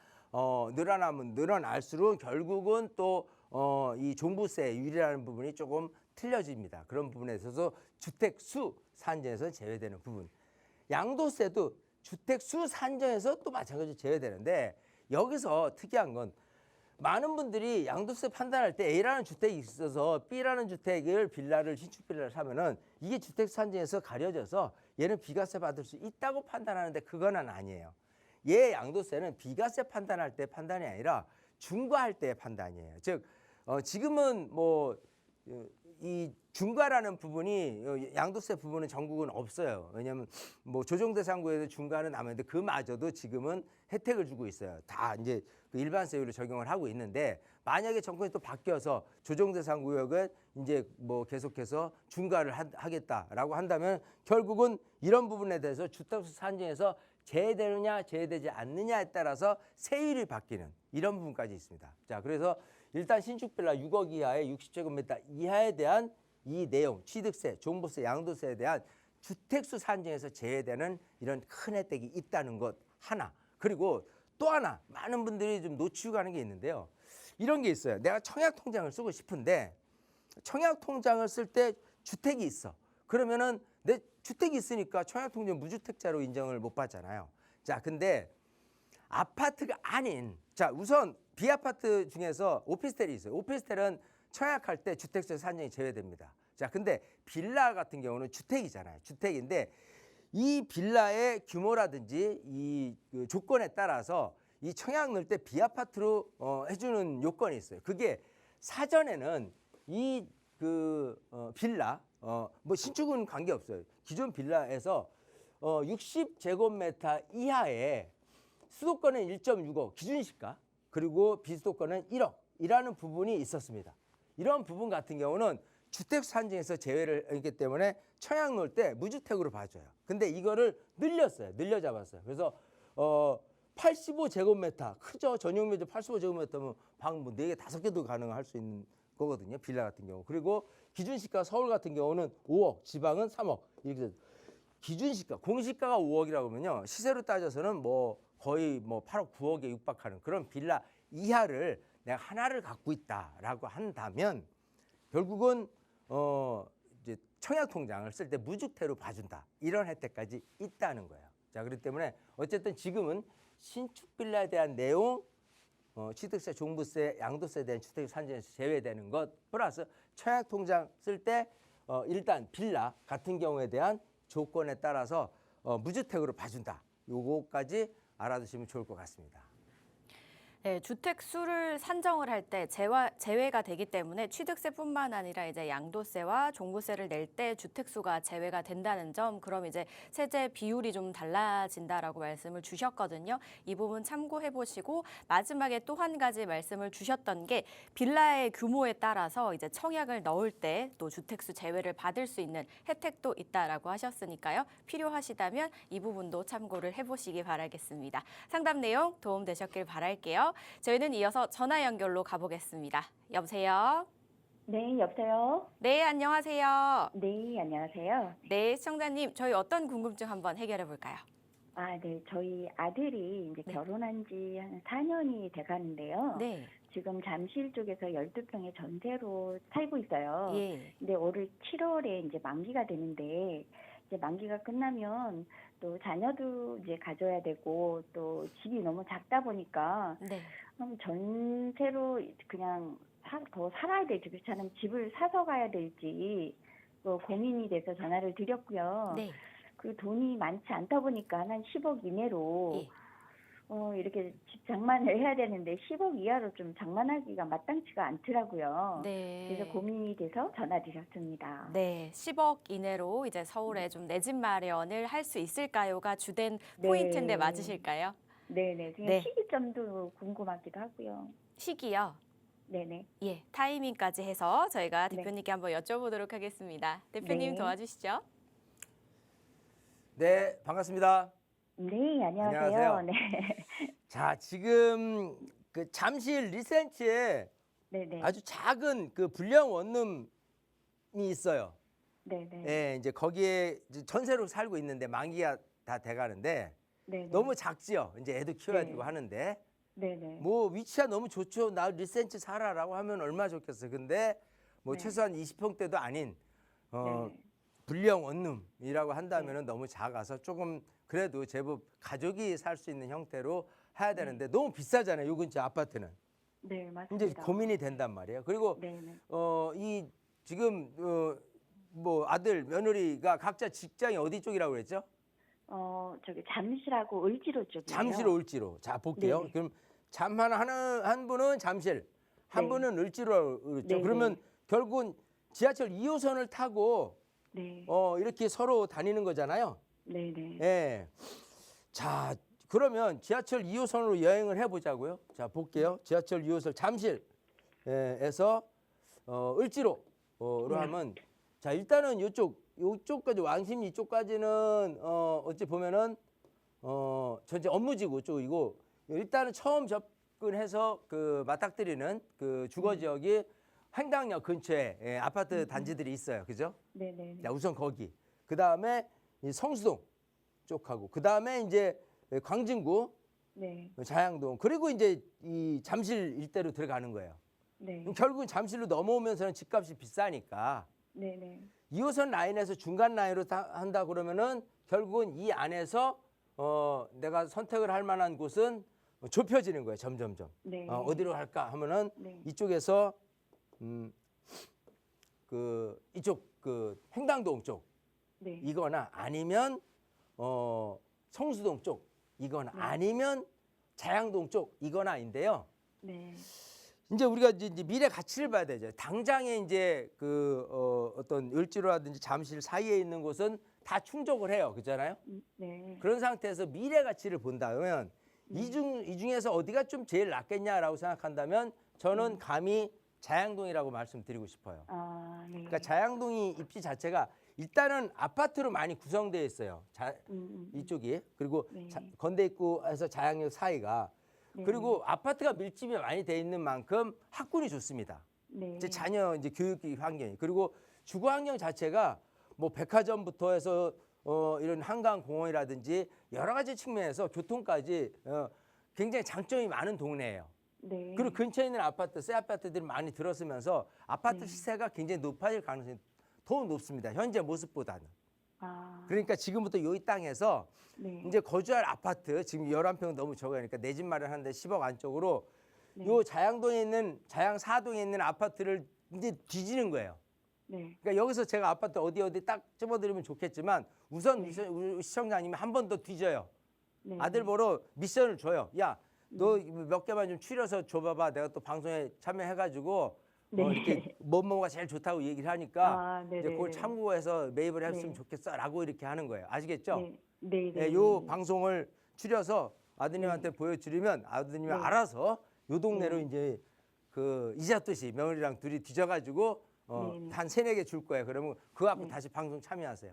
늘어나면 늘어날수록 결국은 또 이 종부세 유리라는 부분이 조금 틀려집니다. 그런 부분에 있어서 주택수 산정에서 제외되는 부분. 양도세도 주택수 산정에서 또 마찬가지로 제외되는데 여기서 특이한 건 많은 분들이 양도세 판단할 때 A라는 주택이 있어서 B라는 주택을 빌라를 신축 빌라를 사면은 이게 주택 산정에서 가려져서 얘는 비과세 받을 수 있다고 판단하는데 그거는 아니에요. 얘 양도세는 비과세 판단할 때 판단이 아니라 중과할 때의 판단이에요. 즉 지금은 뭐 이 중과라는 부분이 양도세 부분은 전국은 없어요. 왜냐하면 뭐 조정 대상구에도 중과는 남았는데 그마저도 지금은 혜택을 주고 있어요. 다 이제 그 일반세율을 적용을 하고 있는데 만약에 정권이 또 바뀌어서 조정 대상 구역은 이제 뭐 계속해서 중과를 하겠다라고 한다면 결국은 이런 부분에 대해서 주택수 산정에서 제외되느냐 제외되지 않느냐에 따라서 세율이 바뀌는 이런 부분까지 있습니다. 자, 그래서 일단 신축 빌라 6억 이하의 60제곱미터 이하에 대한 이 내용, 취득세, 종부세, 양도세에 대한 주택수 산정에서 제외되는 이런 큰 혜택이 있다는 것 하나. 그리고 또 하나 많은 분들이 좀 놓치고 가는 게 있는데요. 이런 게 있어요. 내가 청약통장을 쓰고 싶은데 청약통장을 쓸 때 주택이 있어. 그러면은 내 주택이 있으니까 청약통장 무주택자로 인정을 못 받잖아요. 자, 근데 아파트가 아닌, 자, 우선 비아파트 중에서 오피스텔이 있어요. 오피스텔은 청약할 때 주택세 산정이 제외됩니다. 자, 근데 빌라 같은 경우는 주택이잖아요. 주택인데 이 빌라의 규모라든지 이 그 조건에 따라서 이 청약 넣을 때 비아파트로 해주는 요건이 있어요. 그게 사전에는 이 빌라 뭐 신축은 관계 없어요. 기존 빌라에서 60제곱미터 이하의 수도권은 1.6억 기준시가 그리고 비수도권은 1억이라는 부분이 있었습니다. 이런 부분 같은 경우는 주택 산정에서 제외를 했기 때문에 청약 넣을 때 무주택으로 봐줘요. 근데 이거를 늘렸어요. 늘려잡았어요. 그래서 85제곱미터 크죠. 전용 면적 85제곱미터면 방 뭐 4개, 5개도 가능할 수 있는 거거든요. 빌라 같은 경우. 그리고 기준시가 서울 같은 경우는 5억, 지방은 3억. 이렇게 기준시가, 공시가가 5억이라고 하면요. 시세로 따져서는 뭐 거의 뭐 8억, 9억에 육박하는 그런 빌라 이하를 내가 하나를 갖고 있다라고 한다면 결국은 이제 청약통장을 쓸 때 무주택으로 봐준다. 이런 혜택까지 있다는 거예요. 자, 그렇기 때문에 어쨌든 지금은 신축 빌라에 대한 내용, 취득세, 종부세, 양도세에 대한 주택 산정에서 제외되는 것 플러스 청약통장 쓸 때 일단 빌라 같은 경우에 대한 조건에 따라서 무주택으로 봐준다. 요거까지 알아두시면 좋을 것 같습니다. 네, 주택 수를 산정을 할 때 제외가 되기 때문에 취득세뿐만 아니라 이제 양도세와 종부세를 낼 때 주택 수가 제외가 된다는 점, 그럼 이제 세제 비율이 좀 달라진다라고 말씀을 주셨거든요. 이 부분 참고해 보시고 마지막에 또 한 가지 말씀을 주셨던 게 빌라의 규모에 따라서 이제 청약을 넣을 때 또 주택 수 제외를 받을 수 있는 혜택도 있다라고 하셨으니까요. 필요하시다면 이 부분도 참고를 해 보시기 바라겠습니다. 상담 내용 도움 되셨길 바랄게요. 저희는 이어서 전화 연결로 가보겠습니다. 여보세요? 네, 여보세요? 네, 안녕하세요. 네, 안녕하세요. 네, 시청자님, 저희 어떤 궁금증 한번 해결해 볼까요? 아, 네, 저희 아들이 이제 네. 결혼한 지 한 4년이 돼 가는데요. 네, 지금 잠실 쪽에서 12평의 전세로 살고 있어요. 예, 근데 올 7월에 이제 만기가 되는데, 이제 만기가 끝나면 또 자녀도 이제 가져야 되고, 또 집이 너무 작다 보니까, 네, 그럼 전세로 그냥 더 살아야 될지, 그렇지 않으면 집을 사서 가야 될지, 고민이 돼서 전화를 드렸고요. 네, 그 돈이 많지 않다 보니까 한 10억 이내로 예. 이렇게 집 장만을 해야 되는데 10억 이하로 좀 장만하기가 마땅치가 않더라고요. 네. 그래서 고민이 돼서 전화드렸습니다. 네, 10억 이내로 이제 서울에 좀 내 집 마련을 할 수 있을까요가 주된 네. 포인트인데 맞으실까요? 네네. 그냥 네. 시기점도 궁금하기도 하고요. 시기요. 네네. 예, 타이밍까지 해서 저희가 네. 대표님께 한번 여쭤보도록 하겠습니다. 대표님 네. 도와주시죠. 네, 반갑습니다. 네, 안녕하세요. 안녕하세요. 네. 자, 지금 그 잠실 리센치에 네네. 아주 작은 그 불량 원룸이 있어요. 네네. 예, 이제 거기에 이제 전세로 살고 있는데 만기가 다 돼가는데 네네. 너무 작지요. 이제 애도 키워야 네. 되고 하는데 네네. 뭐 위치가 너무 좋죠. 나 리센치 살아라고 하면 얼마나 좋겠어요. 근데 뭐 네. 최소한 20평대도 아닌 네네. 불량 원룸이라고 한다면은 너무 작아서 조금 그래도 제법 가족이 살 수 있는 형태로 해야 되는데 너무 비싸잖아요. 요 근처 아파트는. 네, 맞습니다. 이제 고민이 된단 말이에요. 그리고 네네. 이 지금 뭐 아들 며느리가 각자 직장이 어디 쪽이라고 그랬죠? 저기 잠실하고 을지로 쪽이에요. 잠실 을지로. 자 볼게요. 네네. 그럼 한 분은 잠실, 한 네. 분은 을지로 그랬죠. 네네. 그러면 결국은 지하철 2호선을 타고 네. 이렇게 서로 다니는 거잖아요. 네네. 예. 자, 그러면 지하철 2호선으로 여행을 해보자고요. 자, 볼게요. 지하철 2호선 잠실에서 을지로로 네. 하면 자, 일단은 요쪽까지 왕십리 이쪽까지는 어찌 보면은 전체 업무지구 쪽이고 일단은 처음 접근해서 그 맞닥뜨리는 그 주거 지역이 횡단역 근처에 아파트 단지들이 있어요. 그죠? 네네. 자, 우선 거기. 그다음에 이 성수동 쪽하고 그다음에 이제 광진구, 네. 자양동 그리고 이제 이 잠실 일대로 들어가는 거예요. 네. 그럼 결국은 잠실로 넘어오면서는 집값이 비싸니까 네네. 2호선 라인에서 중간 라인으로 한다 그러면은 결국은 이 안에서 내가 선택을 할 만한 곳은 좁혀지는 거예요. 점점점. 네. 어디로 갈까 하면은 네. 이쪽에서 그 이쪽 그 횡단동 쪽 네. 이거나 아니면 성수동 쪽 이거나 네. 아니면 자양동 쪽 이거나인데요. 네. 이제 우리가 이제 미래 가치를 봐야 되죠. 당장에 이제 그 어떤 을지로라든지 잠실 사이에 있는 곳은 다 충족을 해요. 그렇잖아요. 네. 그런 상태에서 미래 가치를 본다면 이 중에서 어디가 좀 제일 낫겠냐라고 생각한다면 저는 감히 자양동이라고 말씀드리고 싶어요. 아, 네. 그러니까 자양동이 입지 자체가 일단은 아파트로 많이 구성되어 있어요. 이쪽이 그리고 네. 건대입구에서 자양역 사이가 네. 그리고 아파트가 밀집이 많이 돼 있는 만큼 학군이 좋습니다. 네. 이제 자녀 이제 교육 환경이 그리고 주거 환경 자체가 뭐 백화점부터 해서 이런 한강 공원이라든지 여러 가지 측면에서 교통까지 굉장히 장점이 많은 동네예요. 네. 그리고 근처에 있는 아파트, 새 아파트들이 많이 들어서면서 아파트 네. 시세가 굉장히 높아질 가능성이 더 높습니다. 현재 모습보다는. 아. 그러니까 지금부터 이 땅에서 네. 이제 거주할 아파트 지금 11평 너무 적으니까 내 집 마련하는데 10억 안쪽으로 네. 요 자양동에 있는 자양 4동에 있는 아파트를 이제 뒤지는 거예요. 네. 그러니까 여기서 제가 아파트 어디 딱 집어드리면 좋겠지만 우선 네. 우리 시청자님이 한 번 더 뒤져요. 네. 아들 보러 미션을 줘요. 야, 너 몇 개만 좀 추려서 줘봐봐. 내가 또 방송에 참여해가지고 네. 이렇게 뭐가 제일 좋다고 얘기를 하니까 아, 네네. 이제 그걸 참고해서 매입을 했으면 네. 좋겠어라고 이렇게 하는 거예요. 아시겠죠? 네. 네. 네, 요 방송을 추려서 아드님한테 보여드리면 아드님이 네. 알아서 요 동네로 네. 이제 그 이자토시 며느리랑 둘이 뒤져가지고 네네. 한 3-4개 줄 거예요. 그러면 그거 갖고 네. 다시 방송 참여하세요.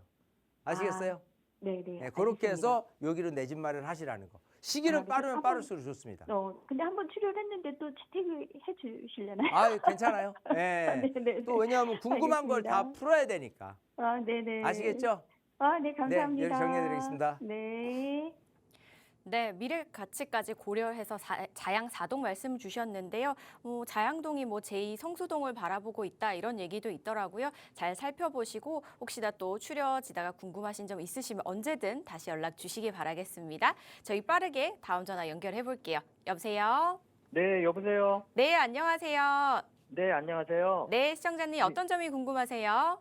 아시겠어요? 네, 네. 네, 그렇게 알겠습니다. 해서 여기로 내 집 마련 하시라는 거. 시기는 아, 빠르면 한번- 빠를수록 좋습니다. 근데 한번 치료를 했는데 또 채택을 해 주시려나요? 아, 괜찮아요. 네. 네. 또 왜냐하면 궁금한 걸 다 알겠습니다. 풀어야 되니까. 아, 네네. 아시겠죠? 아, 네, 감사합니다. 여기 정리해드리겠습니다. 네. 네, 미래 가치까지 고려해서 자양 4동 말씀 주셨는데요. 자양동이 제2 성수동을 바라보고 있다 이런 얘기도 있더라고요. 잘 살펴보시고 혹시나 또 추려지다가 궁금하신 점 있으시면 언제든 다시 연락 주시기 바라겠습니다. 저희 빠르게 다음 전화 연결해 볼게요. 여보세요? 네, 여보세요. 네, 안녕하세요. 네, 안녕하세요. 네, 시청자님 어떤 점이 궁금하세요?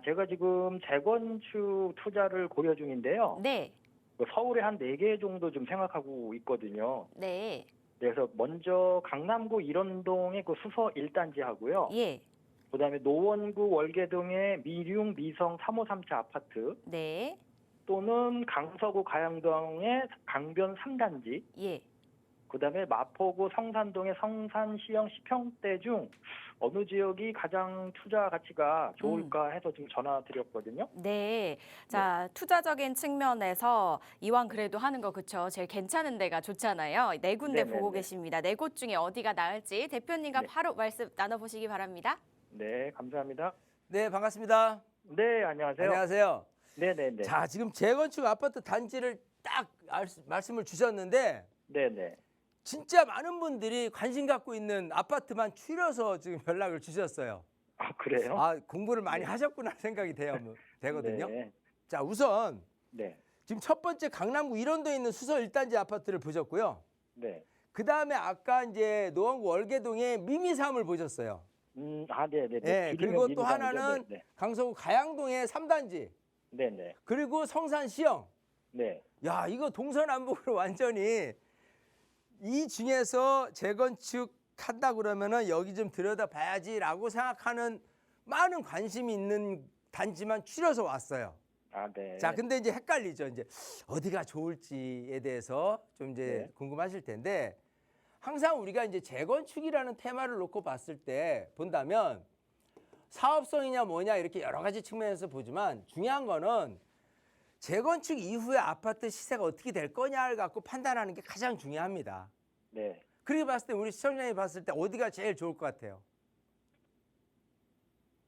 제가 지금 재건축 투자를 고려 중인데요. 네, 그 서울에 한 4개 정도 좀 생각하고 있거든요. 네, 그래서 먼저 강남구 일원동의 그 수서 1단지 하고요. 예, 그다음에 노원구 월계동의 미륙 미성 353차 아파트 네, 또는 강서구 가양동의 강변 3단지 예. 그다음에 마포구 성산동의 성산시형 10평대 중 어느 지역이 가장 투자 가치가 좋을까 해서 지금 전화 드렸거든요. 네. 자, 투자적인 측면에서 이왕 그래도 하는 거 그쵸? 제일 괜찮은 데가 좋잖아요. 네 군데 네네네. 보고 계십니다. 네 곳 중에 어디가 나을지 대표님과 네. 바로 말씀 나눠보시기 바랍니다. 네, 감사합니다. 네, 반갑습니다. 네, 안녕하세요. 안녕하세요. 네네네. 자, 지금 재건축 아파트 단지를 딱 말씀을 주셨는데 네네. 진짜 많은 분들이 관심 갖고 있는 아파트만 추려서 지금 연락을 주셨어요. 아, 그래요? 아, 공부를 많이 네. 하셨구나 생각이 되거든요. 네. 자, 우선 네. 지금 첫 번째 강남구 일원도에 있는 수서 1단지 아파트를 보셨고요. 네. 그다음에 아까 이제 노원구 월계동의 미미삼을 보셨어요. 네네네. 예, 그리고 또 하나는 네. 강서구 가양동의 3단지. 네네. 그리고 성산시형. 네. 야, 이거 동서남북으로 완전히 이 중에서 재건축한다 그러면은 여기 좀 들여다봐야지라고 생각하는 많은 관심이 있는 단지만 추려서 왔어요. 아, 네. 자, 근데 이제 헷갈리죠. 이제 어디가 좋을지에 대해서 좀 이제 네. 궁금하실 텐데 항상 우리가 이제 재건축이라는 테마를 놓고 봤을 때 본다면 사업성이냐 뭐냐 이렇게 여러 가지 측면에서 보지만 중요한 거는 재건축 이후에 아파트 시세가 어떻게 될 거냐를 갖고 판단하는 게 가장 중요합니다. 네. 그렇게 봤을 때 우리 시청자님이 봤을 때 어디가 제일 좋을 것 같아요?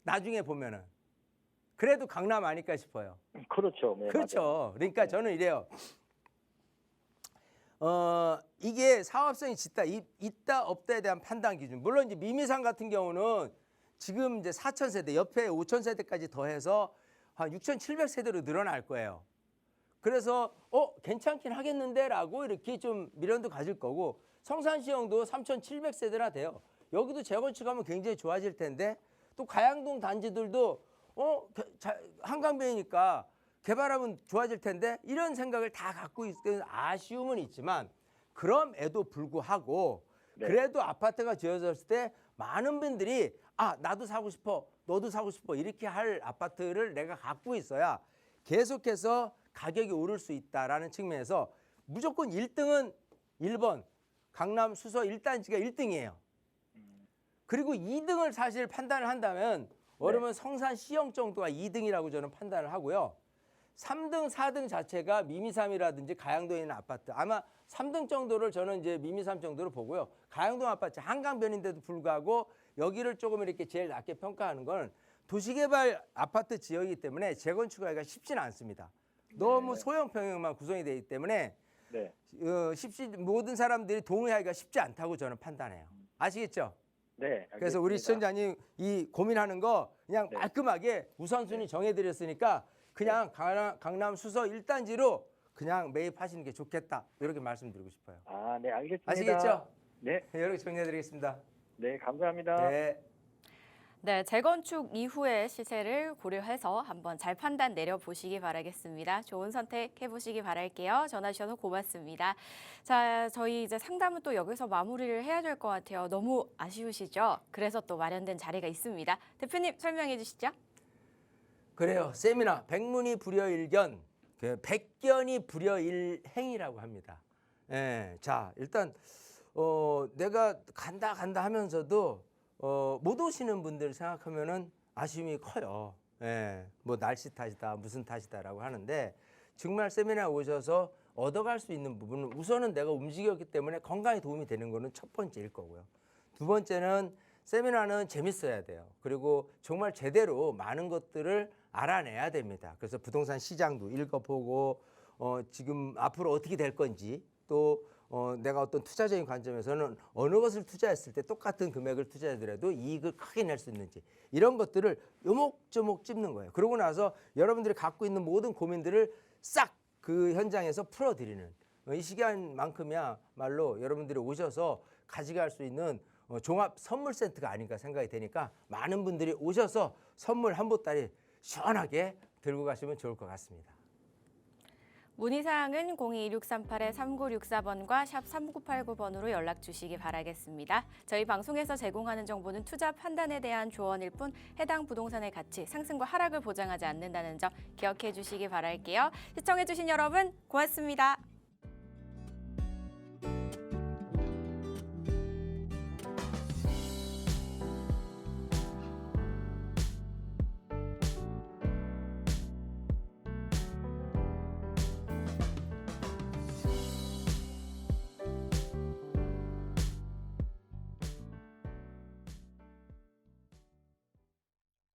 나중에 보면은 그래도 강남 아닐까 싶어요. 그렇죠. 네, 그렇죠. 맞아요. 그러니까 저는 이래요. 이게 사업성이 있다 없다에 대한 판단 기준. 물론 이제 미미산 같은 경우는 지금 이제 4,000세대 옆에 5,000세대까지 더해서 한 6,700세대로 늘어날 거예요. 그래서 괜찮긴 하겠는데라고 이렇게 좀 미련도 가질 거고 성산시형도 3,700세대나 돼요. 여기도 재건축하면 굉장히 좋아질 텐데 또 가양동 단지들도 한강변이니까 개발하면 좋아질 텐데 이런 생각을 다 갖고 있는 아쉬움은 있지만 그럼에도 불구하고 네. 그래도 아파트가 지어졌을 때 많은 분들이 나도 사고 싶어 너도 사고 싶어 이렇게 할 아파트를 내가 갖고 있어야 계속해서 가격이 오를 수 있다라는 측면에서 무조건 1등은 1번 강남 수서 1단지가 1등이에요. 그리고 2등을 사실 판단을 한다면 어려면 성산시형 정도가 2등이라고 저는 판단을 하고요. 3등, 4등 자체가 미미삼이라든지 가양동에 있는 아파트. 아마 3등 정도를 저는 이제 미미삼 정도로 보고요. 가양동 아파트 한강변인데도 불구하고 여기를 조금 이렇게 제일 낮게 평가하는 건 도시개발 아파트 지역이기 때문에 재건축하기가 쉽지는 않습니다. 너무 소형 평형만 구성이 되기 때문에 네. 모든 사람들이 동의하기가 쉽지 않다고 저는 판단해요. 아시겠죠? 네. 알겠습니다. 그래서 우리 시청자님 이 고민하는 거 그냥 네. 말끔하게 우선순위 정해드렸으니까 그냥 강남 수서 1단지로 그냥 매입하시는 게 좋겠다. 이렇게 말씀드리고 싶어요. 네, 알겠습니다. 아시겠죠? 네. 이렇게 정리해드리겠습니다. 네, 감사합니다. 네. 네, 재건축 이후의 시세를 고려해서 한번 잘 판단 내려보시기 바라겠습니다. 좋은 선택 해보시기 바랄게요. 전화 주셔서 고맙습니다. 자, 저희 이제 상담은 또 여기서 마무리를 해야 될 것 같아요. 너무 아쉬우시죠? 그래서 또 마련된 자리가 있습니다. 대표님 설명해 주시죠. 그래요. 세미나 백문이 불여일견, 백견이 불여일행이라고 합니다. 예, 자 일단 내가 간다 하면서도 못 오시는 분들 생각하면은 아쉬움이 커요. 예, 뭐 날씨 탓이다, 무슨 탓이다라고 하는데 정말 세미나에 오셔서 얻어갈 수 있는 부분은 우선은 내가 움직였기 때문에 건강에 도움이 되는 거는 첫 번째일 거고요. 두 번째는 세미나는 재밌어야 돼요. 그리고 정말 제대로 많은 것들을 알아내야 됩니다. 그래서 부동산 시장도 읽어보고 지금 앞으로 어떻게 될 건지 또 내가 어떤 투자적인 관점에서는 어느 것을 투자했을 때 똑같은 금액을 투자하더라도 이익을 크게 낼 수 있는지 이런 것들을 요목조목 찝는 거예요. 그러고 나서 여러분들이 갖고 있는 모든 고민들을 싹 그 현장에서 풀어드리는 이 시간만큼이야말로 여러분들이 오셔서 가져갈 수 있는 종합 선물 세트가 아닌가 생각이 되니까 많은 분들이 오셔서 선물 한 보따리 시원하게 들고 가시면 좋을 것 같습니다. 문의사항은 02-2638-3964번과 샵 3989번으로 연락 주시기 바라겠습니다. 저희 방송에서 제공하는 정보는 투자 판단에 대한 조언일 뿐 해당 부동산의 가치, 상승과 하락을 보장하지 않는다는 점 기억해 주시기 바랄게요. 시청해 주신 여러분 고맙습니다.